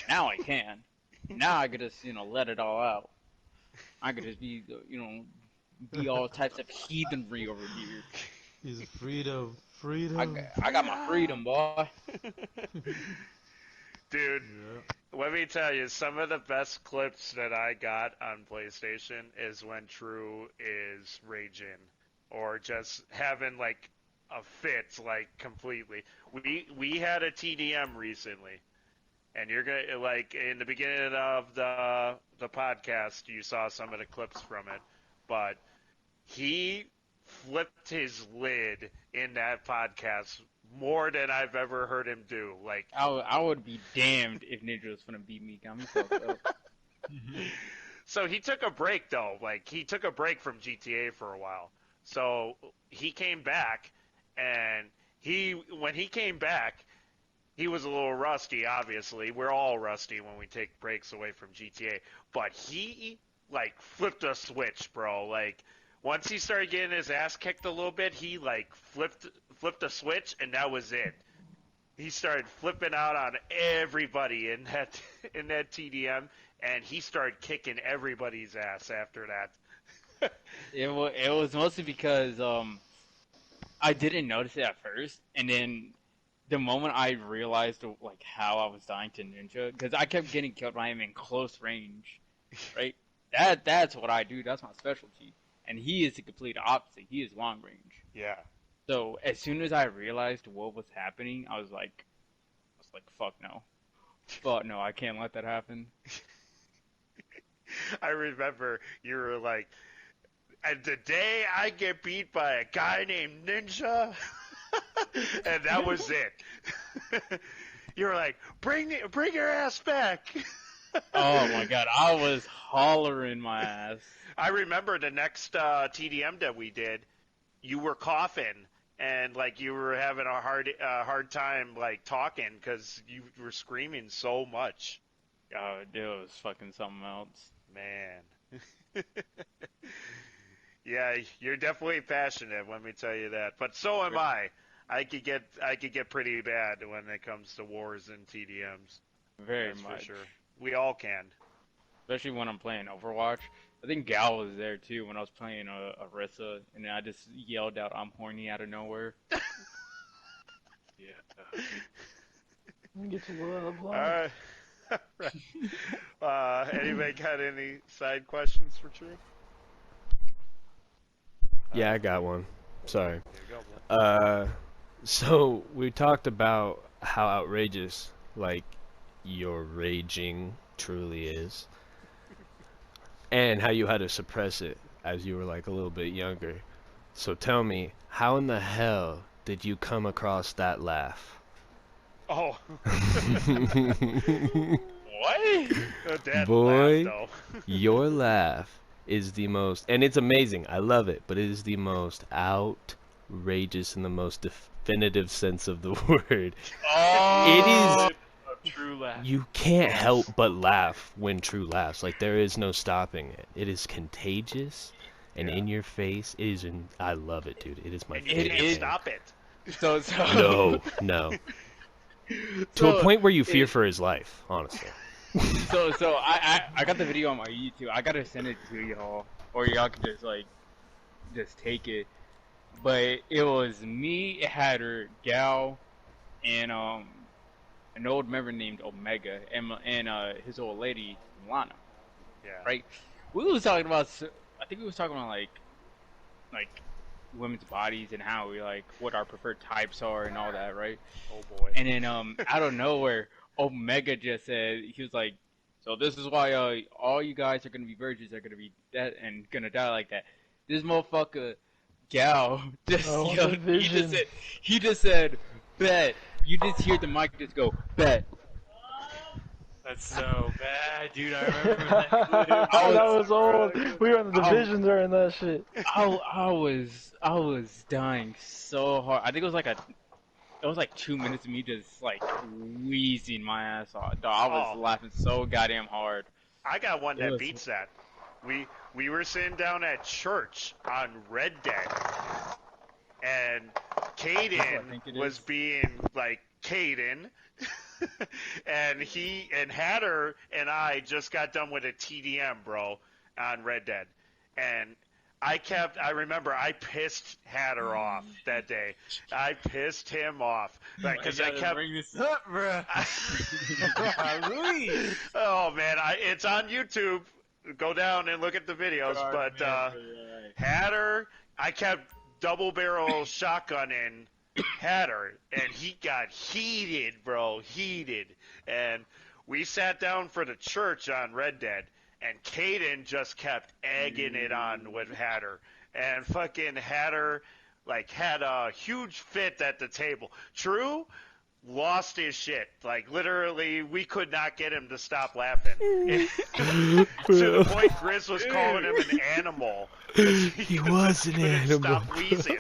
Now I can. Now I could just let it all out. I could just be be all types of heathenry over here. He's freedom. I got my freedom, boy. Dude, Yeah. let me tell you, some of the best clips that I got on PlayStation is when True is raging or just having a fit completely. We had a TDM recently, and you're gonna like in the beginning of the podcast, you saw some of the clips from it, but he flipped his lid in that podcast more than I've ever heard him do. Like, I would be damned if Ninja was gonna beat me. Got me fucked up. so he took a break though. Like, he took a break from GTA for a while. So he came back, and when he came back, he was a little rusty. Obviously, we're all rusty when we take breaks away from GTA. But he like flipped a switch, bro. Like, once he started getting his ass kicked a little bit, he like flipped a switch, and that was it. He started flipping out on everybody in that TDM, and he started kicking everybody's ass after that. It was mostly because I didn't notice it at first, and then the moment I realized like how I was dying to Ninja, because I kept getting killed by him in close range, right? That's what I do. That's my specialty. And he is the complete opposite. He is long range. Yeah. So as soon as I realized what was happening, I was like, fuck no, I can't let that happen. I remember you were like, and the day I get beat by a guy named Ninja, and that was it. You were like, bring your ass back. Oh my god, I was hollering my ass. I remember the next TDM that we did, you were coughing, and like you were having a hard time like talking because you were screaming so much. Oh, dude, it was fucking something else. Man. Yeah, you're definitely passionate, let me tell you that. But so am I. I could get pretty bad when it comes to wars and TDMs. Very That's much. for sure. We all can. Especially when I'm playing Overwatch. I think Gal was there too when I was playing Arissa, and then I just yelled out, "I'm horny" out of nowhere. Yeah. Get your love, All right. Anybody got any side questions for True? Yeah, I got one. Sorry. There you go. So we talked about how outrageous, like, your raging truly is, and how you had to suppress it as you were like a little bit younger. So tell me, how in the hell did you come across that laugh? Oh. What? Dad Boy, laughed, though. your laugh is the most, and it's amazing, I love it, but it is the most outrageous in the most definitive sense of the word. Oh, It is. True laugh. You can't help but laugh when True laughs. Like, there is no stopping it. It is contagious and in your face. It is I love it, dude. It is my And you favorite can't thing. stop it. So No. To a point where you fear for his life, honestly. so I got the video on my YouTube. I gotta send it to y'all, or y'all can just take it. But it was me, Hatter, Gal, and an old member named Omega, and his old lady Lana. Yeah. Right? We was talking about. I think we was talking about like women's bodies and how we like what our preferred types are and all that, right? Oh boy. And then out of nowhere, Omega just said, he was like, "So this is why all you guys are gonna be virgins, are gonna be dead and gonna die like that." This motherfucker, Gal, just yelled, he just said, "Bet." You just hear the mic just go, "Bet." That's so bad, dude. I remember that clip. That was old. We were in the division during that shit. I was dying so hard. I think it was like 2 minutes of me just like wheezing my ass off. Dog, I was laughing so goddamn hard. I got one that beats that. We were sitting down at church on Red Dead, and Caden was being like Caden, and Hatter and I just got done with a TDM, bro, on Red Dead, and I remember I pissed Hatter off that day. I pissed him off, like, because I kept. Bring this up, bro. Oh man, it's on YouTube. Go down and look at the videos. But Hatter, I kept double barrel shotgunning Hatter, and he got heated, bro, heated. And We sat down for the church on Red Dead, and Caden just kept egging it on with Hatter. And fucking Hatter, like, had a huge fit at the table. True lost his shit. Like, literally, we could not get him to stop laughing. To the point Grizz was calling him an animal. He was an animal. Stop wheezing.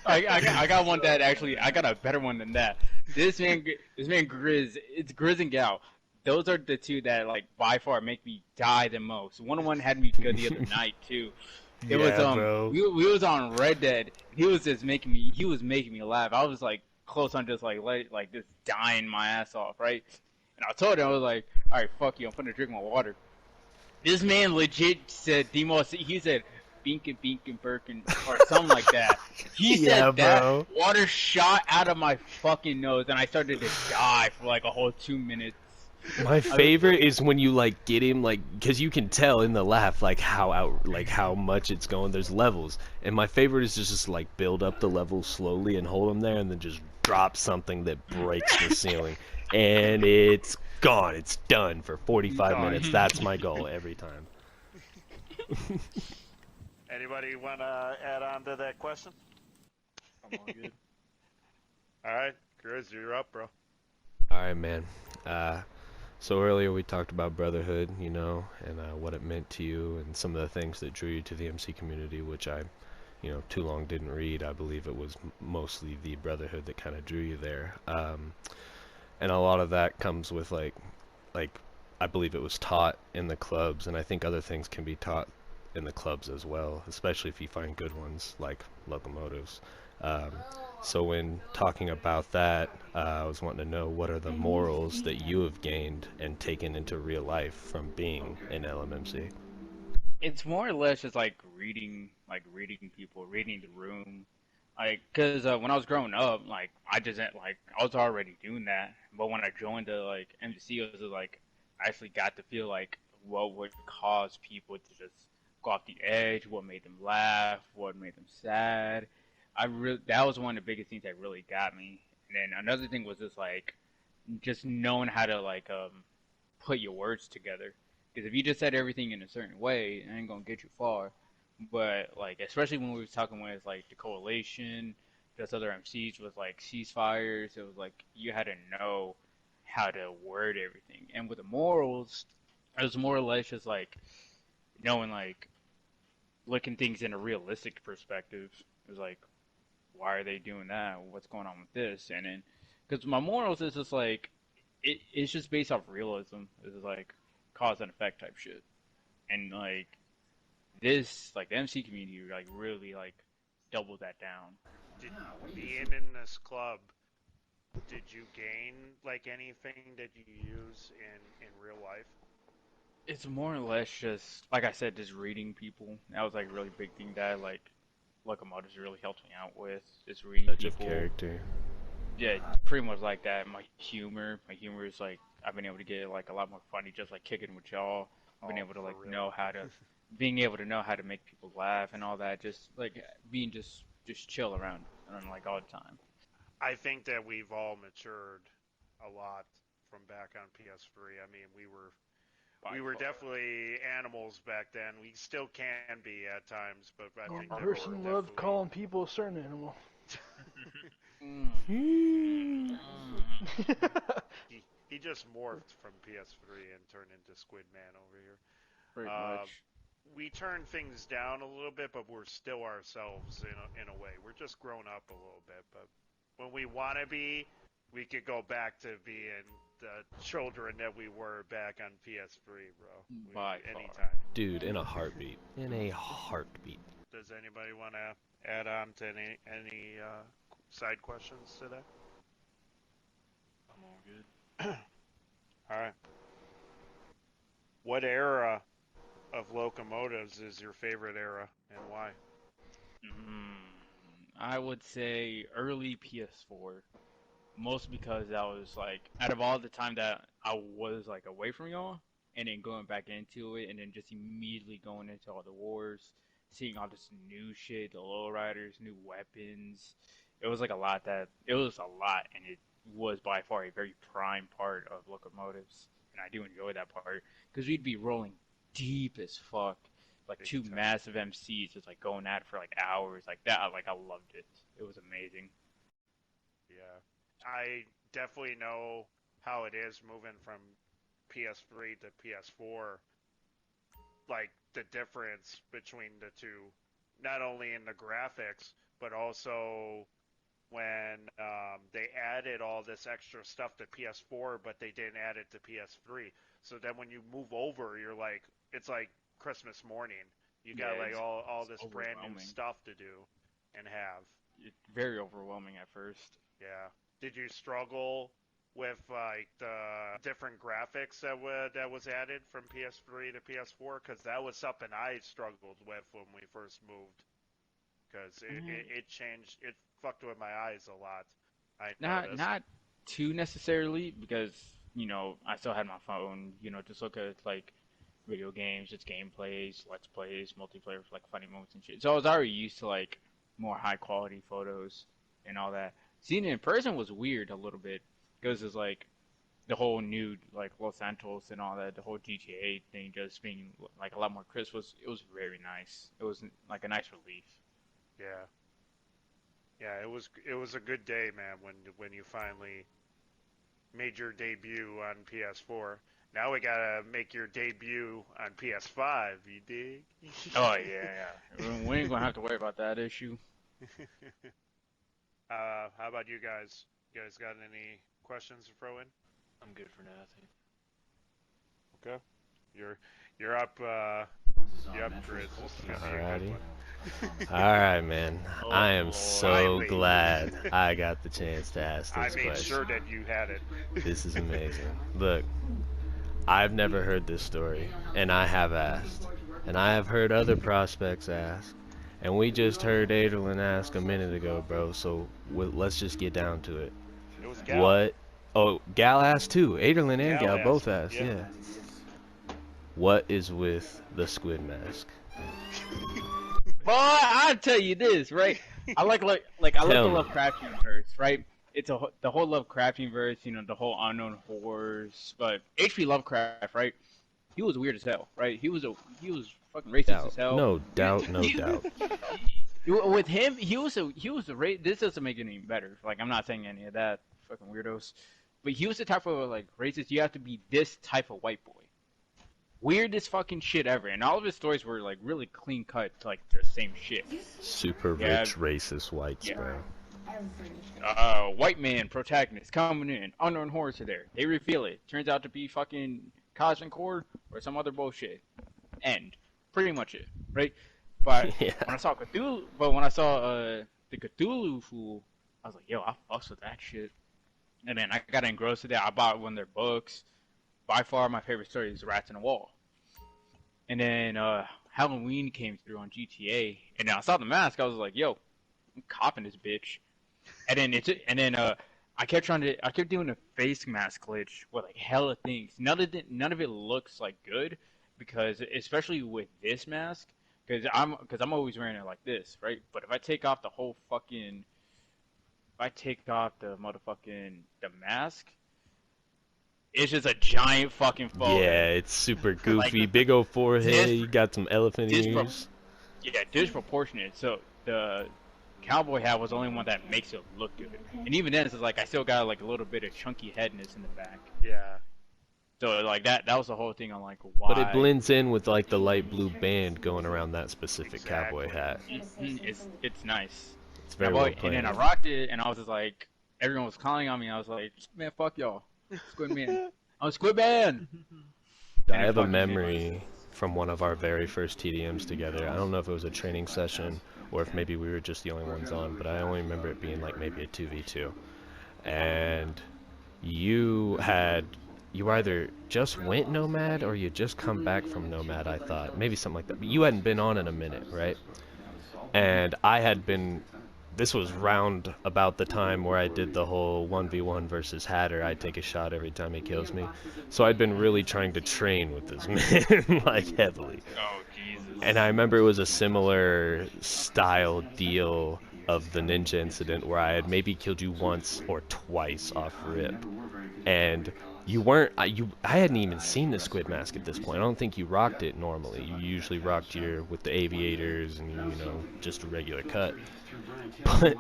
I got one that actually, I got a better one than that. This man Grizz, it's Grizz and Gal. Those are the two that, like, by far make me die the most. One had me good the other night too. It was bro. we was on Red Dead. He was making me laugh. I was like close on just like just dying my ass off, right? And I told him, I was like, all right, fuck you, I'm gonna drink my water. This man legit said he said Binkin Birkin or something like that. He said that, bro. water shot out of my fucking nose, and I started to die for like a whole 2 minutes. My favorite is when you like get him, like, because you can tell in the laugh like how much it's going. There's levels, and my favorite is just like build up the level slowly and hold him there, and then just drop something that breaks the ceiling, and it's gone. It's done for 45 minutes. That's my goal every time. Anybody want to add on to that question? I'm all good. All right, Grizz, you're up, bro. All right, man. So earlier we talked about brotherhood, you know, and what it meant to you, and some of the things that drew you to the MC community, which I, you know, too long didn't read. I believe it was mostly the brotherhood that kind of drew you there. And a lot of that comes with like I believe it was taught in the clubs, and I think other things can be taught in the clubs as well, especially if you find good ones like locomotives. So when talking about that, I was wanting to know, what are the morals that you have gained and taken into real life from being in LMMC? It's more or less just like reading people, reading the room. Like, cause when I was growing up, like I was already doing that. But when I joined the like MCC, it was like I actually got to feel like what would cause people to just go off the edge, what made them laugh, what made them sad. That was one of the biggest things that really got me. And then another thing was just knowing how to put your words together. Because if you just said everything in a certain way, it ain't gonna get you far. But like, especially when we were talking with like the coalition, just other MCs with like ceasefires, it was like you had to know how to word everything. And with the morals, it was more or less just like knowing like looking things in a realistic perspective. It was like, why are they doing that? What's going on with this? And then, because my morals is just like, it's just based off realism. It's like cause and effect type shit. And like this, like the MC community, like really like doubled that down. Being in this club, did you gain like anything that you use in real life? It's more or less just, like I said, just reading people. That was like a really big thing that like locomotives really helped me out with. Just reading Such people. a character. Yeah, pretty much like that. My humor is like I've been able to get like a lot more funny just like kicking with y'all. I've been able to like being able to know how to make people laugh and all that. Just like being just chill around and like all the time. I think that we've all matured a lot from back on PS3. I mean, we were definitely animals back then. We still can be at times, but I think that Person we're loved definitely... calling people a certain animal. He just morphed from PS3 and turned into Squid Man over here. Pretty much. We turn things down a little bit, but we're still ourselves in a way. We're just grown up a little bit, but when we want to be, we could go back to being the children that we were back on PS3, bro. Anytime. Dude, in a heartbeat. In a heartbeat. Does anybody want to add on to any side questions to that? I'm all good. All right. What era of locomotives is your favorite era, and why? I would say early PS4. Mostly because that was like, out of all the time that I was like away from y'all, and then going back into it, and then just immediately going into all the wars, seeing all this new shit, the lowriders, new weapons. It was a lot, and it was by far a very prime part of locomotives, and I do enjoy that part because we'd be rolling deep as fuck, like two massive MCs just like going at it for like hours, like that. Like I loved it. It was amazing. Yeah, I definitely know how it is moving from PS3 to PS4. Like the difference between the two, not only in the graphics, but also when they added all this extra stuff to PS4, but they didn't add it to PS3. So then when you move over, you're like, it's like Christmas morning. You got Yeah, like it's, all it's this brand new overwhelming. stuff to do and have. It's very overwhelming at first. Yeah. Did you struggle with like the different graphics that was added from PS3 to PS4? Because that was something I struggled with when we first moved. Because it changed, it fucked with my eyes a lot. I noticed. Not too necessarily because I still had my phone. Just look at like video games, just gameplays, let's plays, multiplayer, like funny moments and shit. So I was already used to like more high quality photos and all that. Seeing it in person was weird a little bit because it's like the whole new like Los Santos and all that, the whole GTA thing just being like a lot more crisp it was very nice. It was like a nice relief. Yeah. Yeah, it was a good day, man, when you finally made your debut on PS4. Now we gotta make your debut on PS5, you dig? Oh yeah. We ain't gonna have to worry about that issue. How about you guys? You guys got any questions to throw in? I'm good for now, I think. Okay. You're up, you're up, Grizz. This is gonna be a good Alrighty. one. Alright, man. I am so finally. glad I got the chance to ask I this made question. sure that you had it. This is amazing. Look, I've never heard this story, and I have asked. And I have heard other prospects ask. And we just heard Adrian ask a minute ago, bro, so let's just get down to it. It was Gal. What? Oh, Gal asked too. Adrian and Gal Gal both asked, asked, yeah. yeah. What is with the squid mask? Boy, I'll tell you this, right? I like I look Tell at me. Lovecraftian verse, right? It's the whole Lovecraftian verse, the whole unknown horrors. But H.P. Lovecraft, right? He was weird as hell, right? He was fucking racist as hell. No doubt, no doubt. With him, he was a this doesn't make it any better. Like I'm not saying any of that, fucking weirdos. But he was the type of like racist. You have to be this type of white boy. Weirdest fucking shit ever, and all of his stories were like really clean cut, like the same shit. Super Yeah. rich racist whites, Yeah. bro. White man protagonist coming in, unknown horrors are there. They reveal it. Turns out to be fucking Cosmic Core or some other bullshit. End. Pretty much it, right? But Yeah. when I saw Cthulhu, the Cthulhu fool, I was like, yo, I fucks with that shit. And then I got engrossed with that. I bought one of their books. By far, my favorite story is Rats in the Wall. And then Halloween came through on GTA, and then I saw the mask. I was like, "Yo, I'm copping this bitch." And then I kept doing a face mask glitch with like hella things. None of it looks like good because especially with this mask, because I'm always wearing it like this, right? But if I take off the mask. It's just a giant fucking photo. Yeah, it's super goofy. Like, Big old forehead. this- You got some elephant ears. Yeah, disproportionate. So the cowboy hat was the only one that makes it look good. And even then, it's like I still got like a little bit of chunky headness in the back. Yeah. So like that was the whole thing on like why. But it blends in with like the light blue band going around that specific cowboy hat. It's nice. It's very Yeah, well boy, and played. then I rocked it, and I was just like, everyone was calling on me. I was like, man, fuck y'all, Squid Man. I'm Squid Man. I have a memory from one of our very first TDMs together. I don't know if it was a training session or if maybe we were just the only ones on, but I only remember it being like maybe a 2v2. And you either just went Nomad or you just come back from Nomad, I thought. Maybe something like that. But you hadn't been on in a minute, right? And I had been... This was round about the time where I did the whole 1v1 versus Hatter. I take a shot every time he kills me. So I'd been really trying to train with this man, like heavily. Oh Jesus. And I remember it was a similar style deal of the ninja incident where I had maybe killed you once or twice off rip, and you weren't. I hadn't even seen the squid mask at this point. I don't think you rocked it normally. You usually rocked your with the aviators and just a regular cut. But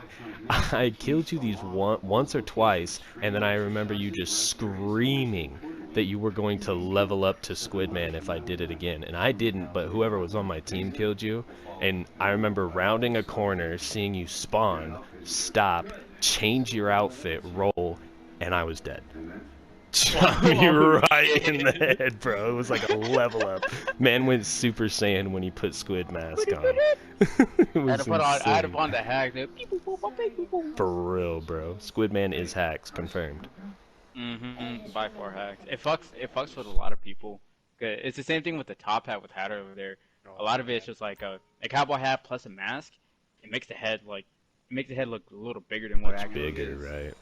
I killed you these once or twice, and then I remember you just screaming that you were going to level up to Squidman if I did it again. And I didn't, but whoever was on my team killed you. And I remember rounding a corner, seeing you spawn, stop, change your outfit, roll, and I was dead. Shot me right in the head, bro. It was like a level up. Man went Super Saiyan when he put Squid Mask on. It was I had to insane. put on the hack. For real, bro. Squidman is hacks, confirmed. By far hacks. It fucks with a lot of people. It's the same thing with the top hat with Hatter over there. A lot of it's just like a cowboy hat plus a mask. It makes the head look a little bigger than what it actually Bigger, is. right?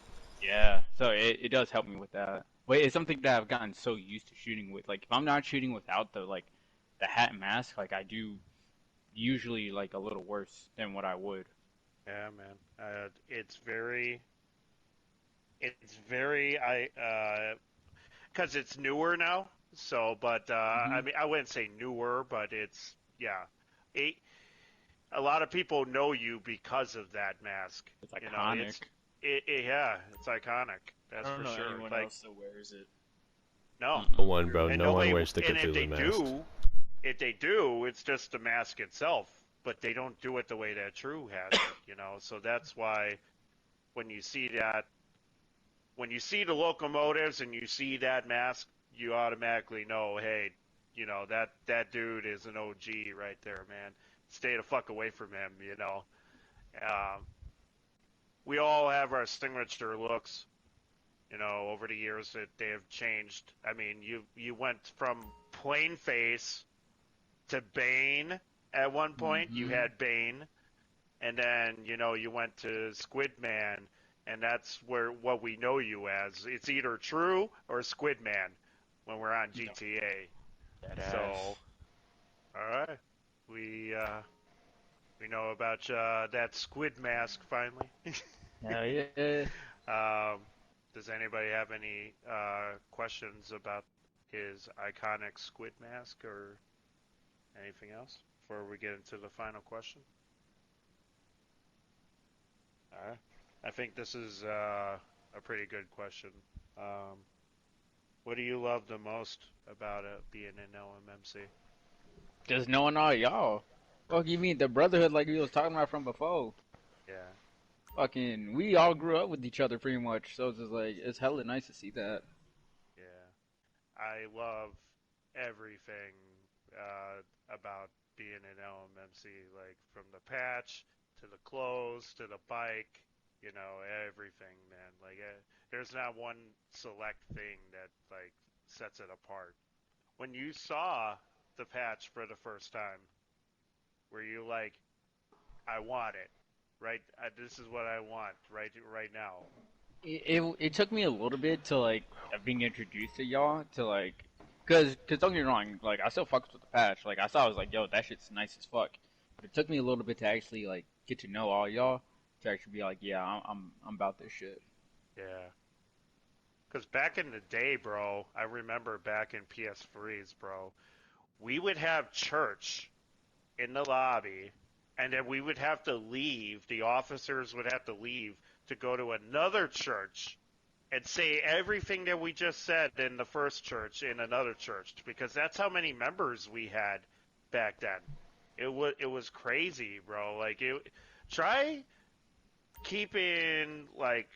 Yeah, so it does help me with that. But it's something that I've gotten so used to shooting with. Like if I'm not shooting without the hat and mask, like I do usually like a little worse than what I would. Yeah, man. It's very, because it's newer now. So, but I mean, I wouldn't say newer, but it's a lot of people know you because of that mask. It's iconic. Yeah, it's iconic. That's I don't for know sure. anyone Like, else that wears it. no, No one, bro. and No one nobody, wears the and Cthulhu mask. if they do, it's just the mask itself. But they don't do it the way that True has it, So that's why when you see the locomotives and you see that mask, you automatically know, hey, that dude is an OG right there, man. Stay the fuck away from him, We all have our signature looks, over the years that they have changed. I mean, you went from plain face to Bane at one point. You had Bane, and then you went to Squidman, and that's what we know you as. It's either True or Squidman when we're on GTA. So, all right, we know about that squid mask finally. Hell yeah. Does anybody have any questions about his iconic squid mask or anything else before we get into the final question? All right. I think this is a pretty good question. What do you love the most about being in LMMC? Just knowing all y'all. Fuck you mean the brotherhood like we was talking about from before. Yeah. Fucking, we all grew up with each other pretty much, so it's just like, it's hella nice to see that. Yeah. I love everything about being in LMMC, like from the patch to the clothes to the bike, everything, man. Like, there's not one select thing that like sets it apart. When you saw the patch for the first time, were you like, I want it, right? This is what I want right now. It took me a little bit to like being introduced to y'all to like, cause don't get me wrong, like I still fucks with the patch. Like I saw, I was like, yo, that shit's nice as fuck. But it took me a little bit to actually like get to know all y'all to actually be like, yeah, I'm about this shit. Yeah. Because back in the day, bro, I remember back in PS3s, bro, we would have church in the lobby, and then we would have to leave. The officers would have to leave to go to another church and say everything that we just said in the first church in another church, because that's how many members we had back then. It was crazy, bro. Like, try keeping, like,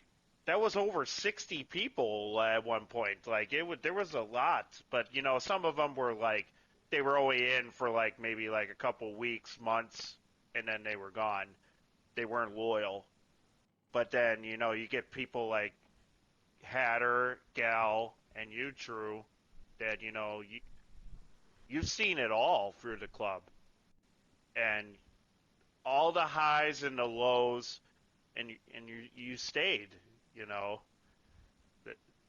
that was over 60 people at one point. Like, there was a lot, but some of them were like, they were only in for like maybe like a couple weeks, months, and then they were gone. They weren't loyal. But then, you get people like Hatter, Gal, and you, True, that, you've seen it all through the club. And all the highs and the lows, and you stayed,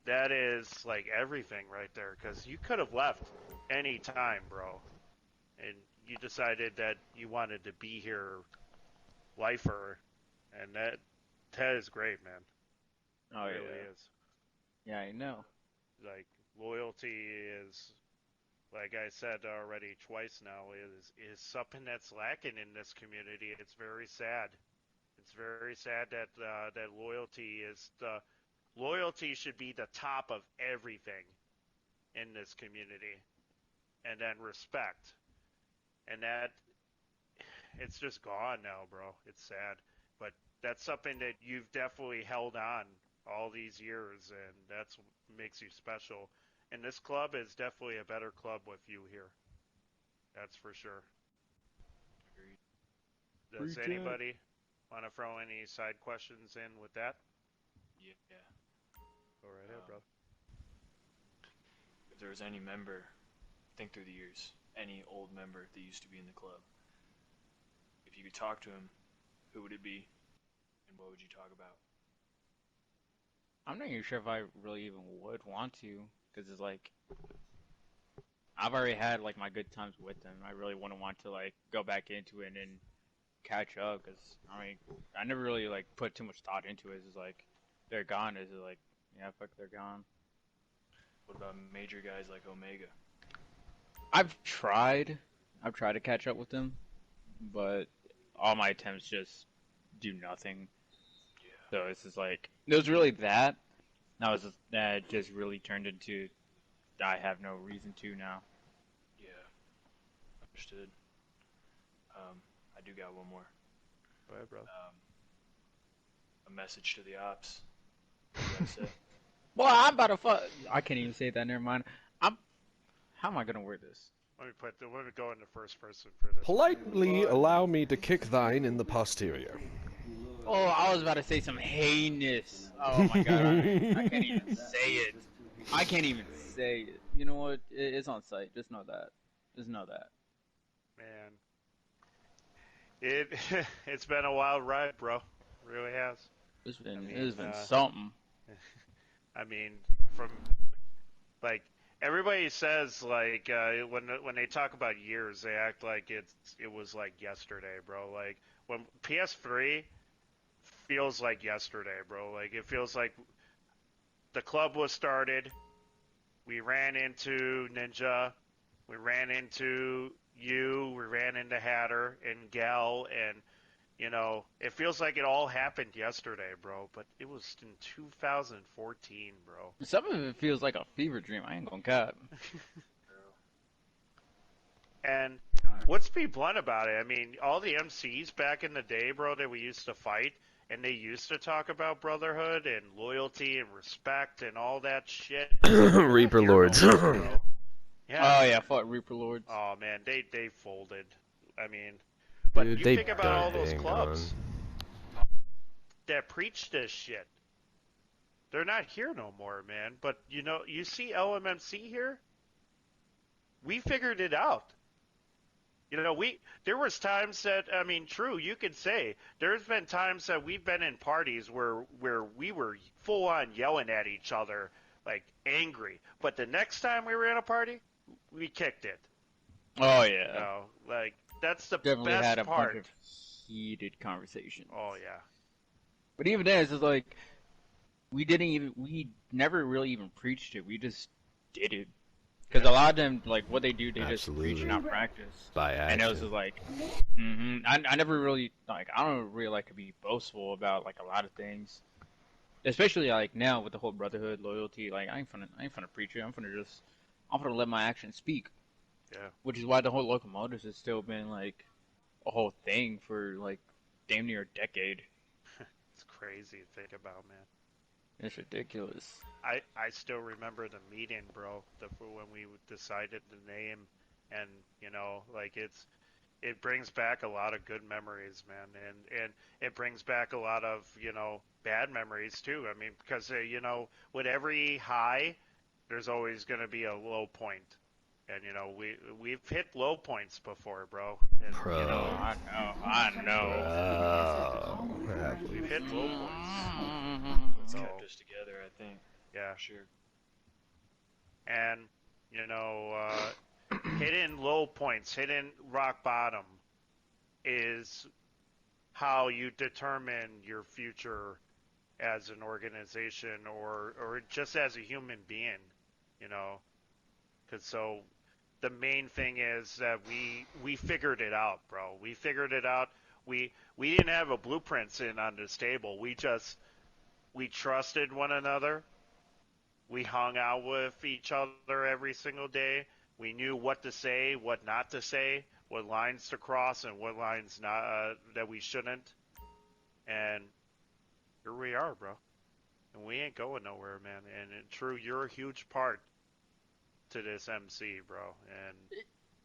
That is like everything right there, because you could have left any time, bro. And you decided that you wanted to be here, lifer, And that is great, man. Oh It really yeah. is. Yeah, I know. Like loyalty is, like I said already twice now, is something that's lacking in this community. It's very sad. It's very sad that that loyalty should be the top of everything in this community, and then respect, and that it's just gone now, bro. It's sad, but that's something that you've definitely held on all these years, and that's what makes you special. And this club is definitely a better club with you here. That's for sure. Agreed. Does anybody want to throw any side questions in with that? Yeah. Go right ahead, bro. If there was any member, think through the years, any old member that used to be in the club, if you could talk to him, who would it be, and what would you talk about? I'm not even sure if I really even would want to, because it's like I've already had like my good times with them. I really wouldn't want to like go back into it and catch up, because I mean I never really like put too much thought into it. It's just like they're gone. It's just like yeah, fuck, they're gone. What about major guys like Omega? I've tried. I've tried to catch up with them, but all my attempts just do nothing. Yeah. So it's just like it was really that. That just really turned into I have no reason to now. Yeah. Understood. I do got one more. Go ahead, bro. A message to the ops. What do you gotta say? Well, I'm about to fuck. I can't even say that. Never mind. I'm. How am I gonna word this? Let me go into first person for this. Politely allow me to kick thine in the posterior. Oh, I was about to say some heinous. Oh my god, I can't even say it. I can't even say it. You know what? It's on site. Just know that. Just know that. Man, it it's been a wild ride, bro. Really has. It's been mean, it's been something. I mean, from like everybody says, like when they talk about years, they act like it was like yesterday, bro. Like when PS3 feels like yesterday, bro. Like it feels like the club was started. We ran into Ninja. We ran into you. We ran into Hatter and Gal, and you know, it feels like it all happened yesterday, bro. But it was in 2014, bro. Some of it feels like a fever dream. I ain't gonna cap. And let's be blunt about it. I mean, all the MCs back in the day, bro, that we used to fight, and they used to talk about brotherhood and loyalty and respect and all that shit. Reaper Lords. Yeah. Oh yeah, fuck Reaper Lords. Oh man, they folded. I mean, but Dude, you they think about all those dang clubs that preach this shit. They're not here no more, man. But you know, you see LMMC here. We figured it out. You know, there was times that I mean, true, you could say there's been times that we've been in parties where we were full on yelling at each other, like angry. But the next time we were in a party, we kicked it. Oh You yeah. know, like that's the Definitely best had a part. bunch of heated conversations. Oh yeah. But even then, it's just like we never really even preached it. We just did it. Because a lot of them, like what they do, they just preach and not practice. By And it was action. just like, I never really like. I don't really like to be boastful about like a lot of things, especially like now with the whole brotherhood, loyalty. Like I ain't finna preach it. I'm finna let my actions speak. Yeah. Which is why the whole locomotives has still been like a whole thing for like damn near a decade. It's crazy to think about, man. It's ridiculous. I still remember the meeting, bro. When we decided the name, and you know, like it brings back a lot of good memories, man, and it brings back a lot of bad memories too. I mean, because you know, with every high, there's always going to be a low point, and you know, we've hit low points before, bro. And Bro. you know, I know. we've hit low points. It's So kept us together, I think. yeah. For sure. And you know, hitting low points, hitting rock bottom is how you determine your future as an organization or just as a human being, you know. Because so the main thing is that we figured it out, bro. We figured it out. We didn't have a blueprint sitting on this table. We trusted one another. We hung out with each other every single day. We knew what to say, what not to say, what lines to cross, and what lines not that we shouldn't. And here we are, bro. And we ain't going nowhere, man. And True, you're a huge part to this MC, bro. And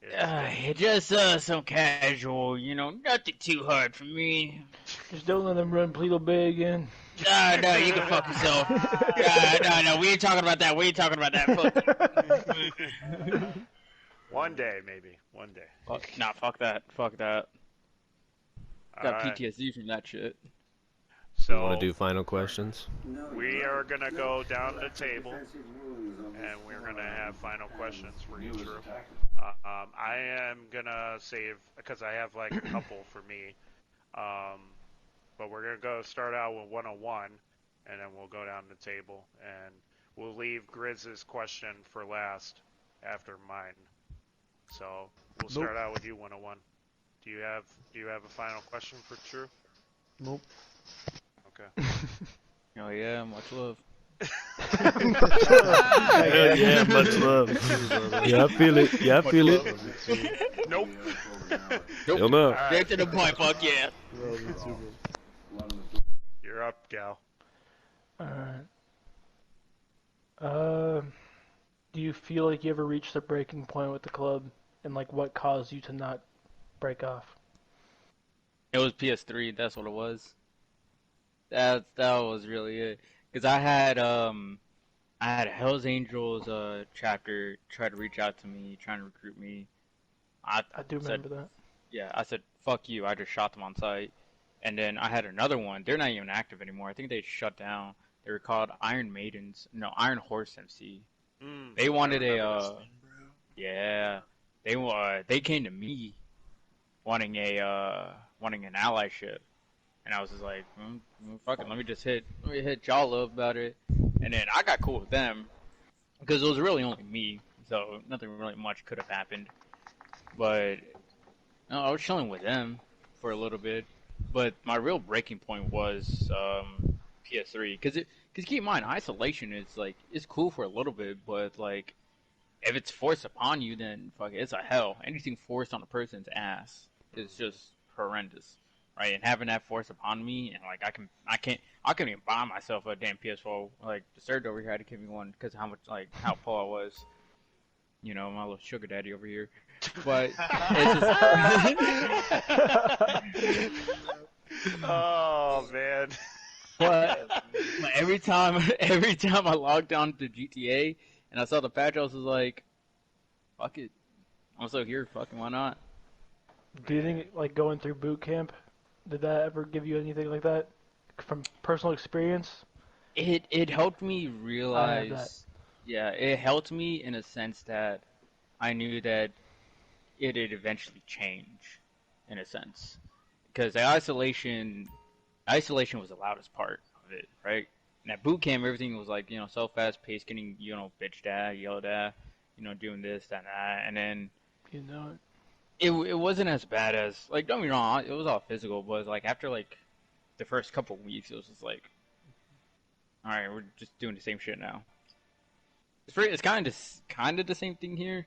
it's Just some casual, nothing too hard for me. Just don't let them run Pleatle Bay again. No, you can fuck yourself. No, we ain't talking about that. We ain't talking about that. Fuck. one day, maybe. One day. Fuck that. Fuck that. Got Alright. PTSD from that shit. So Want to do final questions? we are gonna go down the table, and we're gonna have final questions for you, Drew. I am gonna save because I have like a couple for me, but we're gonna start out with 101, and then we'll go down the table, and we'll leave Grizz's question for last after mine. So we'll start out with you, 101. Do you have a final question for Drew? Nope. Okay. Oh yeah, much love. Yeah, much love. Yeah, I feel it. Yeah, I feel it. Nope. Still no. Straight to the point. Fuck yeah. You're up, gal. Alright. Do you feel like you ever reached the breaking point with the club, and like what caused you to not break off? It was PS3. That's what it was. That was really it. Cause I had a Hell's Angels chapter try to reach out to me, trying to recruit me. I do remember that. Yeah, I said fuck you. I just shot them on sight. And then I had another one. They're not even active anymore. I think they shut down. They were called Iron Horse MC. They wanted they came to me wanting an allyship. And I was just like, fuck it, let me hit y'all up about it. And then I got cool with them, because it was really only me, so nothing really much could have happened. But, no, I was chilling with them for a little bit. But my real breaking point was PS3, because keep in mind, isolation is like, it's cool for a little bit, but like, if it's forced upon you, then fuck it, it's a hell. Anything forced on a person's ass is just horrendous. Right, and having that force upon me, and like I couldn't even buy myself a damn PS4. Like the Surge over here had to give me one because of how poor I was. You know, my little sugar daddy over here. But it's just... Oh man. But every time I logged on to GTA and I saw the patch, I was like, fuck it, I'm still here. Fucking why not? Do you think like going through boot camp, did that ever give you anything like that from personal experience? It helped me I had that. realize. Yeah, it helped me in a sense that I knew that it'd eventually change, in a sense, because the isolation was the loudest part of it, right? And at boot camp, everything was like, so fast paced, getting, bitched at, yelled at, doing this, that, and that, and then it wasn't as bad as, like, don't get me wrong, it was all physical, but like after like the first couple weeks, it was just like, all right, we're just doing the same shit now. It's kind of the same thing here.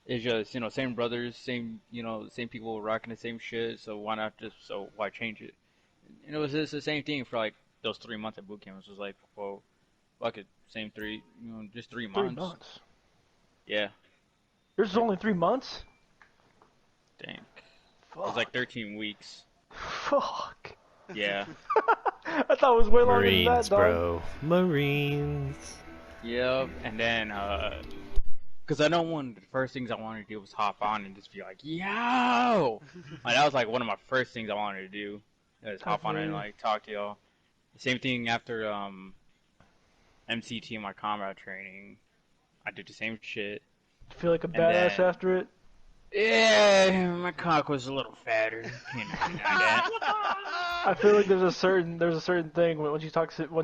It's just, same brothers, same people rocking the same shit. So why change it? And it was just the same thing for like those 3 months at boot camp. It was just like, well, fuck it, same just 3 months. 3 months. Yeah. Yours is only 3 months. Dang. Fuck. It was like 13 weeks. Fuck. Yeah. I thought it was way longer Marines, than that, dog. bro. Marines. Yep. And then, because I know one of the first things I wanted to do was hop on and just be like, yo! Like, that was like one of my first things I wanted to do. Is hop on and like talk to y'all. Same thing after MCT, my combat training. I did the same shit. Feel like a badass after it? Yeah, my cock was a little fatter. Can't deny that. I feel like there's a certain thing when once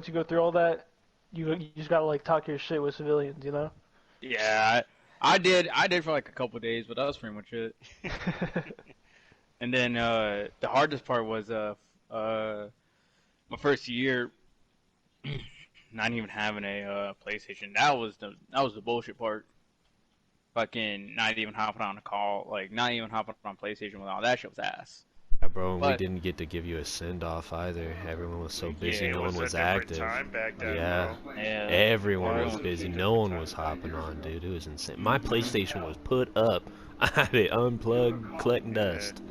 you go through all that, you just gotta like talk your shit with civilians, you know? Yeah, I did for like a couple days, but that was pretty much it. And then the hardest part was my first year not even having a PlayStation. That was the bullshit part. Fucking not even hopping on a call, like not even hopping on PlayStation with all that shit was ass. Yeah, bro, and we But didn't get to give you a send-off either. Everyone was so busy, Yeah, no It one was was a different active. time back then, Yeah. bro. yeah, Everyone was Everyone- busy. No one was hopping on, dude. It was insane. My PlayStation was put up. I had it unplugged, collecting dust.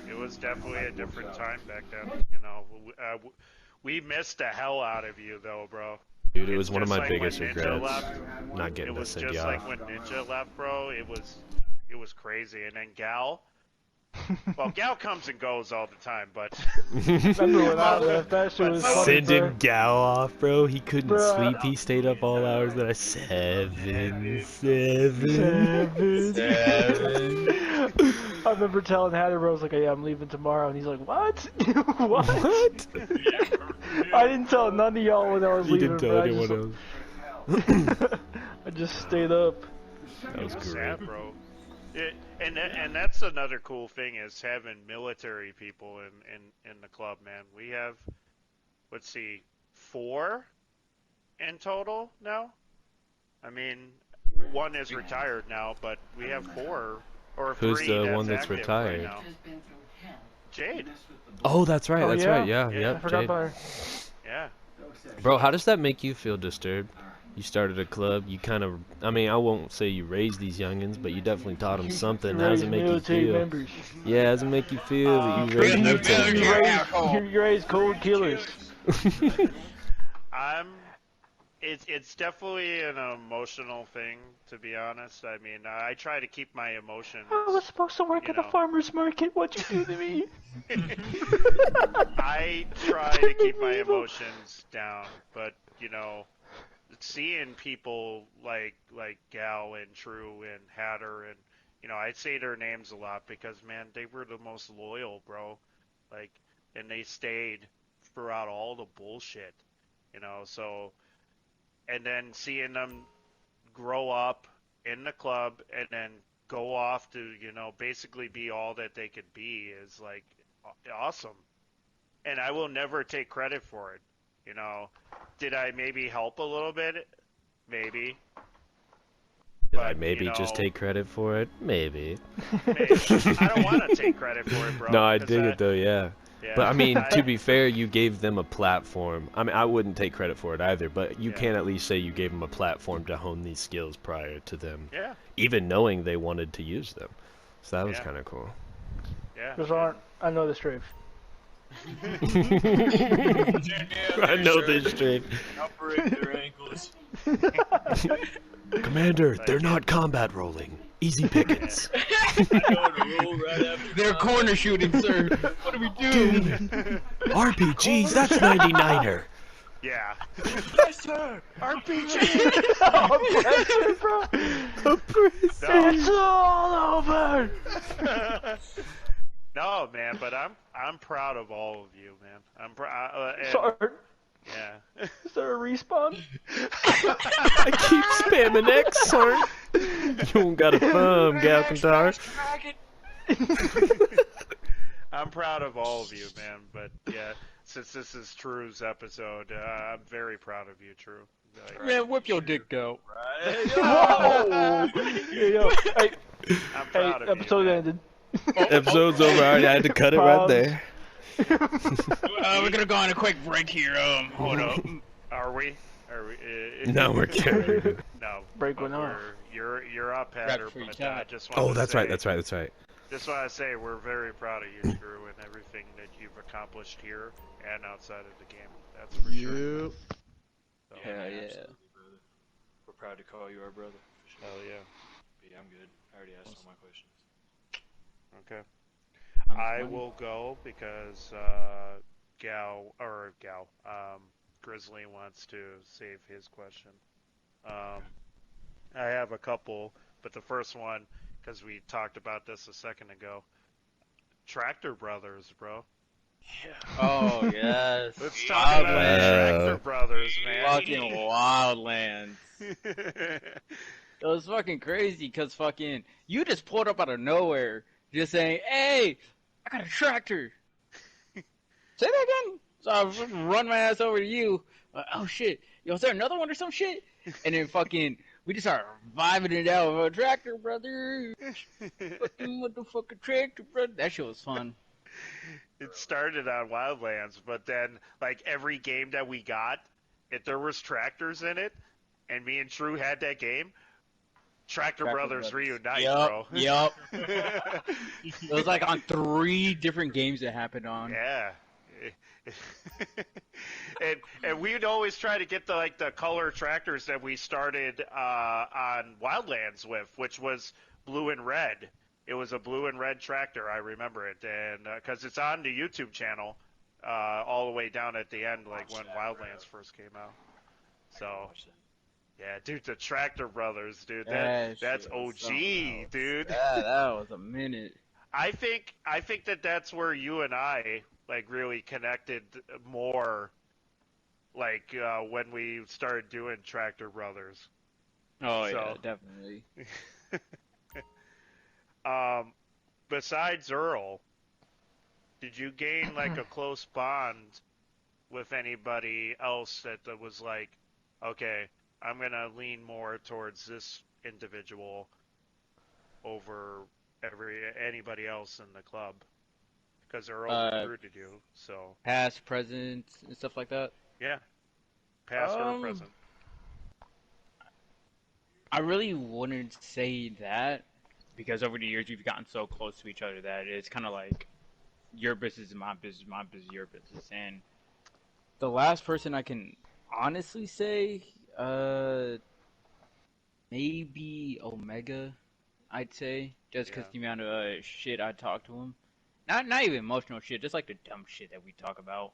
It was definitely a different time back then. You know, we missed the hell out of you though, bro. Dude, it It's was one of just my like biggest when Ninja regrets. left. Not It getting to was send just you like off. when Ninja left, bro. It was crazy. And then Gal. Well, Gal comes and goes all the time, but Remember when I left? That shit was funny, bro. Sending Gal off, bro. He couldn't Bruh. sleep. He stayed up all hours that I 7. I remember telling Hatter, bro, I was like, yeah, I'm leaving tomorrow, and he's like, what? What? What? I didn't tell none of y'all when I was You leaving, didn't tell but anyone else. I just stayed up. That was it was great. sad, bro. And that's another cool thing is having military people in the club, man. We have, let's see, 4 in total now. I mean, 1 is retired now, but we have 4 or 3. Who's the one that's active retired? Right now. Jade. Oh, that's right. Oh, That's yeah? right. Yeah, Yeah, yeah. I forgot Jade. about her. Yeah. Bro, how does that make you feel, Disturbed? You started a club. You kind of, I mean, I won't say you raised these youngins, but you definitely taught them something. How does it make you Military feel? members. Yeah, how does it make you feel that you raised military You members? raised cold killers. It's definitely an emotional thing, to be honest. I mean, I try to keep my emotions. I was supposed to work You at the know. farmer's market. What'd you do to me? I try to keep my emotions down, but you know, seeing people like Gal and True and Hatter and you know, I say their names a lot because man, they were the most loyal, bro. Like, and they stayed throughout all the bullshit, you know. So, and then seeing them grow up in the club and then go off to you know basically be all that they could be is like awesome. And I will never take credit for it. You know, did I maybe help a little bit? Maybe. Did I But, maybe you just know, take credit for it? Maybe. maybe. I don't want to take credit for it, bro. No, I 'cause dig it though, yeah. Yeah, But I mean, to be fair, you gave them a platform. I mean, I wouldn't take credit for it either, but you Yeah. can at least say you gave them a platform to hone these skills prior to them, Yeah, even knowing they wanted to use them. So that was Yeah. kind of cool. yeah. Because I know this Strafe. I know this straight. Operate their ankles. Commander, they're not combat rolling. Easy pickings. I know to roll right after. They're corner shooting, sir. What do we do? RPGs, that's 99er. Yeah. Yes, sir. Oh, bro. No, It's all over. no, man. But I'm proud of all of you, man. I'm proud. Sorry. Yeah. Is there a respawn? I keep spamming X, sorry. You don't got a thumb, Galcantar. I'm proud of all of you, man. But yeah, since this is True's episode, I'm very proud of you, True. Like, Man, whip your dick out. Whoa! Hey, yo, hey, I'm proud of episode you. Man. ended. Episode's over. I had to cut it right there. We're gonna go on a quick break here. Hold up. Are we? No, we're carrying. No. Break but went off. You're up, Hatter. before you But count. just want Oh, to that's say, right. That's right. That's right. Just want to say we're very proud of you, True, and everything that you've accomplished here and outside of the game. That's for sure. Yep. So, Hell yeah. Absolutely, brother. We're proud to call you our brother. For sure. Hell yeah. But yeah, I'm good. I already asked all my questions. Okay. I will go because Grizzly wants to save his question. I have a couple, but the first one because we talked about this a second ago. Tractor Brothers, bro. Oh yes. Let's talk about the Tractor Brothers, man. Fucking Wildlands. It was fucking crazy because fucking you just pulled up out of nowhere, just saying, "Hey, I got a tractor." Say that again. So I fucking run my ass over to you. Oh shit, yo, is there another one or some shit? And then fucking we just start vibing it out with a tractor, brother. Fucking motherfucking tractor, brother. That shit was fun. It started on Wildlands, but then like every game that we got, if there was tractors in it, and me and True had that game, Tractor Brothers reunite, bro. Yup. It was like on 3 different games that happened on. Yeah. and we'd always try to get the color tractors that we started on Wildlands with, which was blue and red. It was a blue and red tractor, I remember it, and because it's on the YouTube channel, all the way down at the end, like when Wildlands first came out. So, yeah, dude, the Tractor Brothers, dude, that's OG, dude. Yeah, that was a minute. I think that's where you and I like really connected more, like when we started doing Tractor Brothers. Oh yeah, definitely. Besides Earl, did you gain like a close bond with anybody else that was like, okay, I'm gonna lean more towards this individual over anybody else in the club? Because Earl recruited you, so. Past, present, and stuff like that? Yeah. Past or present. I really wouldn't say that, because over the years we've gotten so close to each other that it's kind of like your business is my business, my business is your business. And the last person I can honestly say, maybe Omega, I'd say, just because the amount of shit I talked to him. Not even emotional shit, just like the dumb shit that we talk about.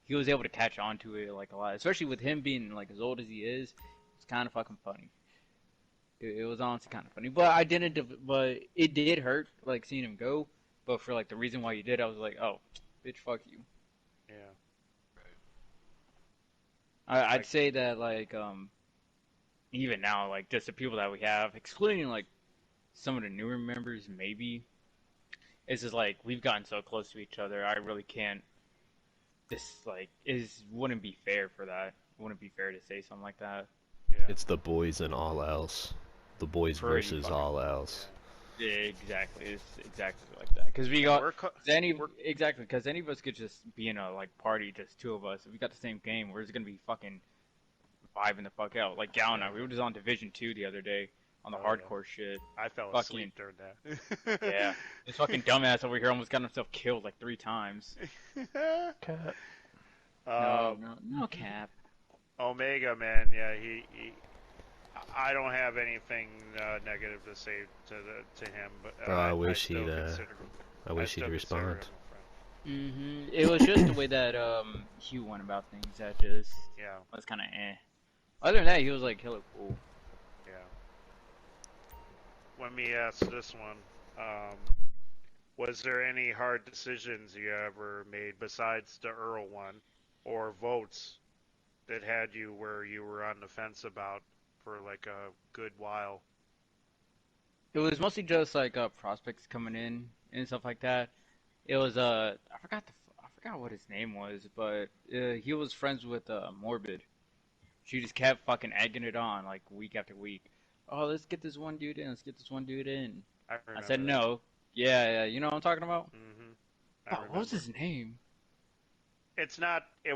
He was able to catch on to it like a lot, especially with him being like as old as he is. It's kind of fucking funny. It was honestly kind of funny, but but it did hurt, like seeing him go. But for like the reason why you did, I was like, oh, bitch, fuck you. Yeah. I'd say that like even now, like just the people that we have, excluding like some of the newer members, maybe. It's just like we've gotten so close to each other. I really can't. This like wouldn't be fair for that. It wouldn't be fair to say something like that. Yeah. It's the boys and all else. The boys versus all else. Yeah, exactly. It's exactly like that. Because we got exactly. Because any of us could just be in a like party, just 2 of us. If we got the same game, we're just gonna be fucking vibing the fuck out. Like Gal and I, we were just on Division 2 the other day. On the hardcore shit. I fell asleep during that. Yeah. This fucking dumbass over here almost got himself killed like 3 times. Cap. No cap. Omega, man, yeah, he I don't have anything negative to say to him, but I wish he'd respond. It was just the way that he went about things that just was kind of eh. Other than that, he was like hella cool. Yeah. Let me ask this one. Was there any hard decisions you ever made besides the Earl one, or votes that had you where you were on the fence about for like a good while? It was mostly just like prospects coming in and stuff like that. It was I forgot what his name was, but he was friends with Morbid. She just kept fucking egging it on like week after week. Oh, let's get this one dude in. Let's get this one dude in. I said no. Yeah, you know what I'm talking about? Mm-hmm. Oh, what was his name? It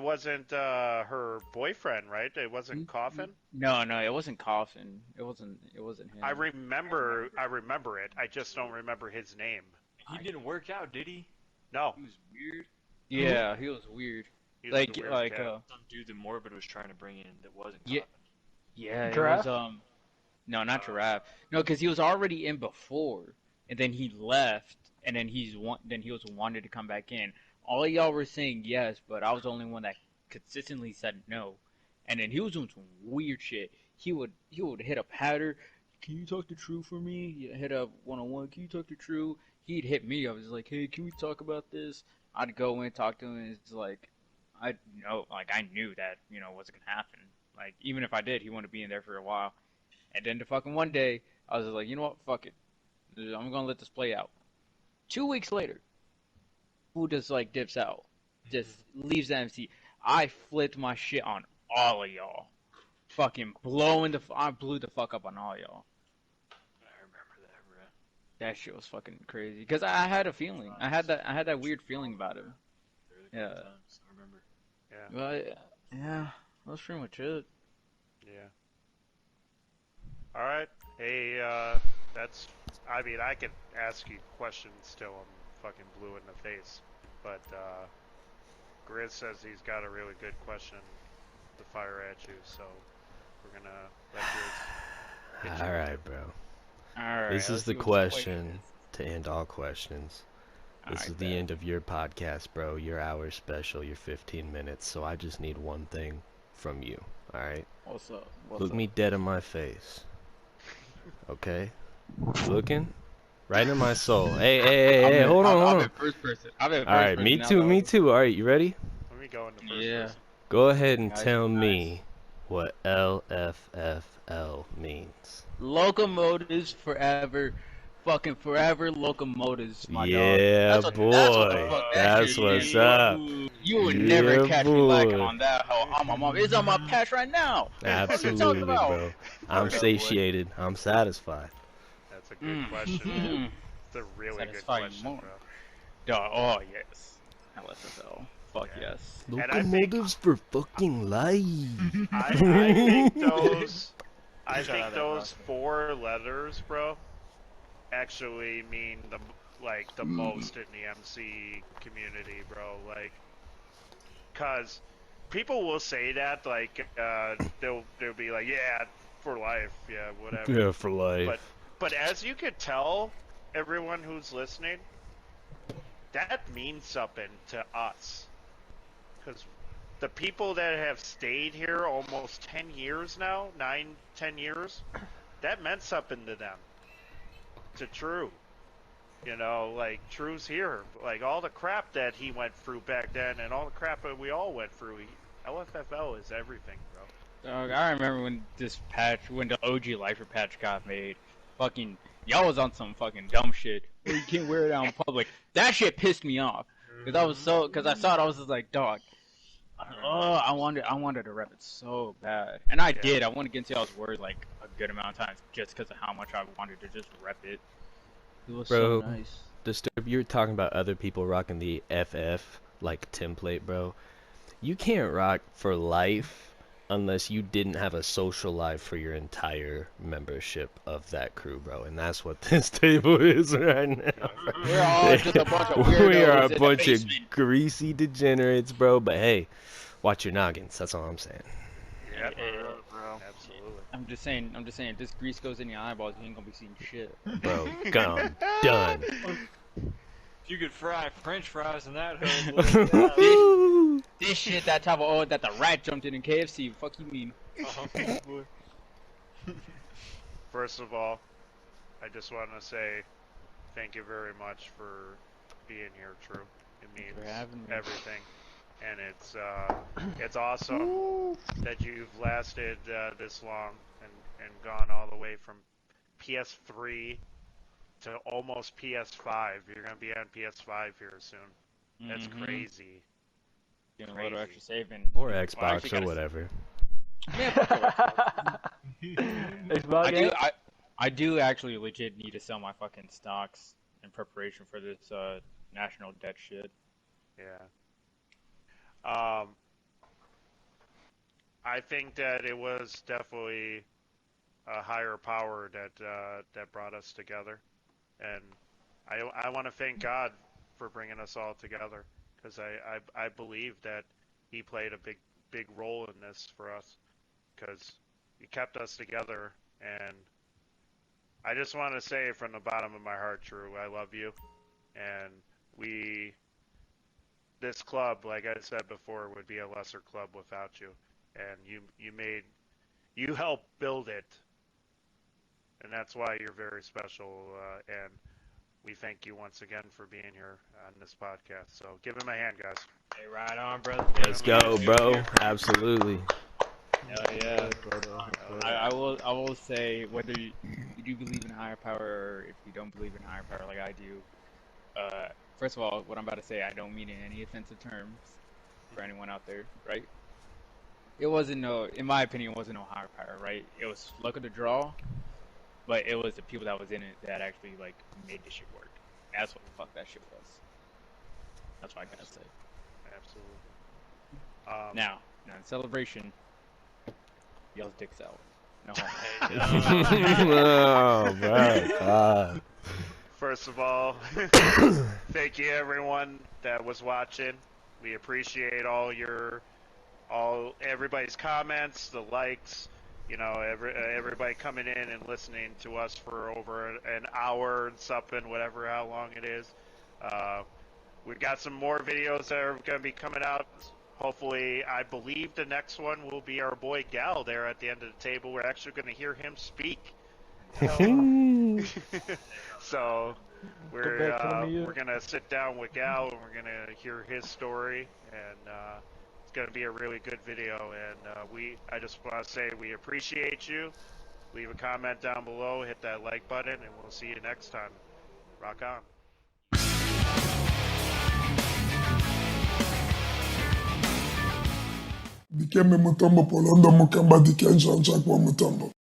wasn't her boyfriend, right? It wasn't Coffin? No, it wasn't Coffin. It wasn't him. I remember it. I just don't remember his name. He didn't work out, did he? No. He was weird. Yeah, he was weird. Some dude that Morbid was trying to bring in that wasn't Coffin. Yeah, Giraffe? it was no, not Giraffe. No, because he was already in before, and then he left, and then he was wanted to come back in. All of y'all were saying yes, but I was the only one that consistently said no. And then he was doing some weird shit. He would hit a powder, can you talk to True for me? You hit up one-on-one. Can you talk to True? He'd hit me. I was like, hey, can we talk about this? I'd go in, talk to him, and it's like, I knew that, wasn't gonna happen. Like, even if I did, he wouldn't be in there for a while. And then the fucking one day, I was like, you know what? Fuck it. I'm gonna let this play out. 2 weeks later, who just like dips out, just leaves the MC. I flipped my shit on all of y'all. Fucking I blew the fuck up on all y'all. I remember that, bro. That shit was fucking crazy. Cause I had a feeling. I had that weird feeling about him. They were the Yeah. good times, I remember. Yeah. Well, yeah. That's pretty much it. Yeah. All right. Hey, I mean, I could ask you questions till I'm fucking blue in the face, but Grizz says he's got a really good question to fire at you, so we're gonna let Grizz hit you. Alright, bro. Alright. This is let's the see what question to end all questions. This Alright, is the bet. end of your podcast, bro. Your hour special, your 15 minutes. So I just need one thing from you, alright? What's up? What's Look up? me dead in my face. Okay? Looking? Right in my soul. Hey, hold I'm on. in first person. I'm in first Alright, person me now, too, though. me too. Alright, you ready? Let me go into first Yeah. person. Go ahead and Nice, tell nice. me what LFFL means. Locomotives forever. Fucking forever locomotives, my dog. Yeah, That's what boy. fuck that That's shit what's is. up. You would never Yeah, catch me lacking boy. on that. How I'm my mom. It's on my patch right now. What are you talking Absolutely, about? bro. I'm Word up, boy. satiated. I'm satisfied. That's a good question, man. It's a really good Satisfying question, more. bro. Dog, oh yes. LSFL. Fuck Yeah. yes. And I think Locomotives for fucking life. I think those Shout out that those roster. 4 letters, bro, actually mean the most in the MC community, bro. Like, cause people will say that, like, they'll be like, yeah, for life, yeah, whatever. Yeah, for life. But as you could tell, everyone who's listening, that means something to us. Because the people that have stayed here almost 10 years now, 9, 10 years, that meant something to them. To True. You know, like, True's here. Like, all the crap that he went through back then and all the crap that we all went through, LFFL is everything, bro. Dog, I remember when the OG Lifer patch got made. Fucking, y'all was on some fucking dumb shit. Oh, you can't wear it out in public. That shit pissed me off. Cause I saw it, I was just like, dog. Oh, I wanted to rep it so bad, and I did. I went against y'all's word like a good amount of times, just because of how much I wanted to just rep it. It was Bro, so nice. Disturb, you were talking about other people rocking the FF, like, template, bro. You can't rock for life unless you didn't have a social life for your entire membership of that crew, bro. And that's what this table is right now. We're all just a bunch of We are weirdos a in the bunch of basement. greasy degenerates, bro. But hey, watch your noggins. That's all I'm saying. Yeah, bro. absolutely. I'm just saying, if this grease goes in your eyeballs, you ain't gonna be seeing shit. Bro, gone. Done. If you could fry French fries in that hood, boy, This shit, that type of oil that the rat jumped in KFC. Fuck you mean? boy. First of all, I just want to say thank you very much for being here, True. It means for having me. everything. And it's awesome that you've lasted this long and gone all the way from PS3 to almost PS5. You're gonna be on PS5 here soon. That's crazy. Doing a Crazy. little extra saving. Or Well, Xbox actually or gotta- whatever. Xbox. I do actually legit need to sell my fucking stocks in preparation for this national debt shit. Yeah. I think that it was definitely a higher power that brought us together, and I want to thank God for bringing us all together, because I believe that He played a big role in this for us, because He kept us together, and I just want to say from the bottom of my heart, True, I love you, and this club, like I said before, would be a lesser club without you, and you helped build it, and that's why you're very special. And we thank you once again for being here on this podcast. So give him a hand, guys. Hey, right on, brother. Let's go, bro. Absolutely. Hell yeah. I will say, whether you do believe in higher power or if you don't believe in higher power like I do, first of all, what I'm about to say, I don't mean in any offensive terms for anyone out there, right? It wasn't in my opinion, it wasn't no higher power, right? It was luck of the draw, but it was the people that was in it that actually like made this shit work. That's what the fuck that shit was. That's what I gotta say. Absolutely. Now in celebration, y'all's dicks out. No Oh, bro. First of all, thank you everyone that was watching. We appreciate everybody's comments, the likes, everybody coming in and listening to us for over an hour and something, whatever, how long it is. We've got some more videos that are going to be coming out. Hopefully, I believe the next one will be our boy Gal there at the end of the table. We're actually going to hear him speak. So we're going to sit down with Gal and we're going to hear his story, and it's going to be a really good video. And I just want to say we appreciate you. Leave a comment down below, hit that like button, and we'll see you next time. Rock on. Dikembe mutombo polondo mukamba dikenja njakwa mutombo.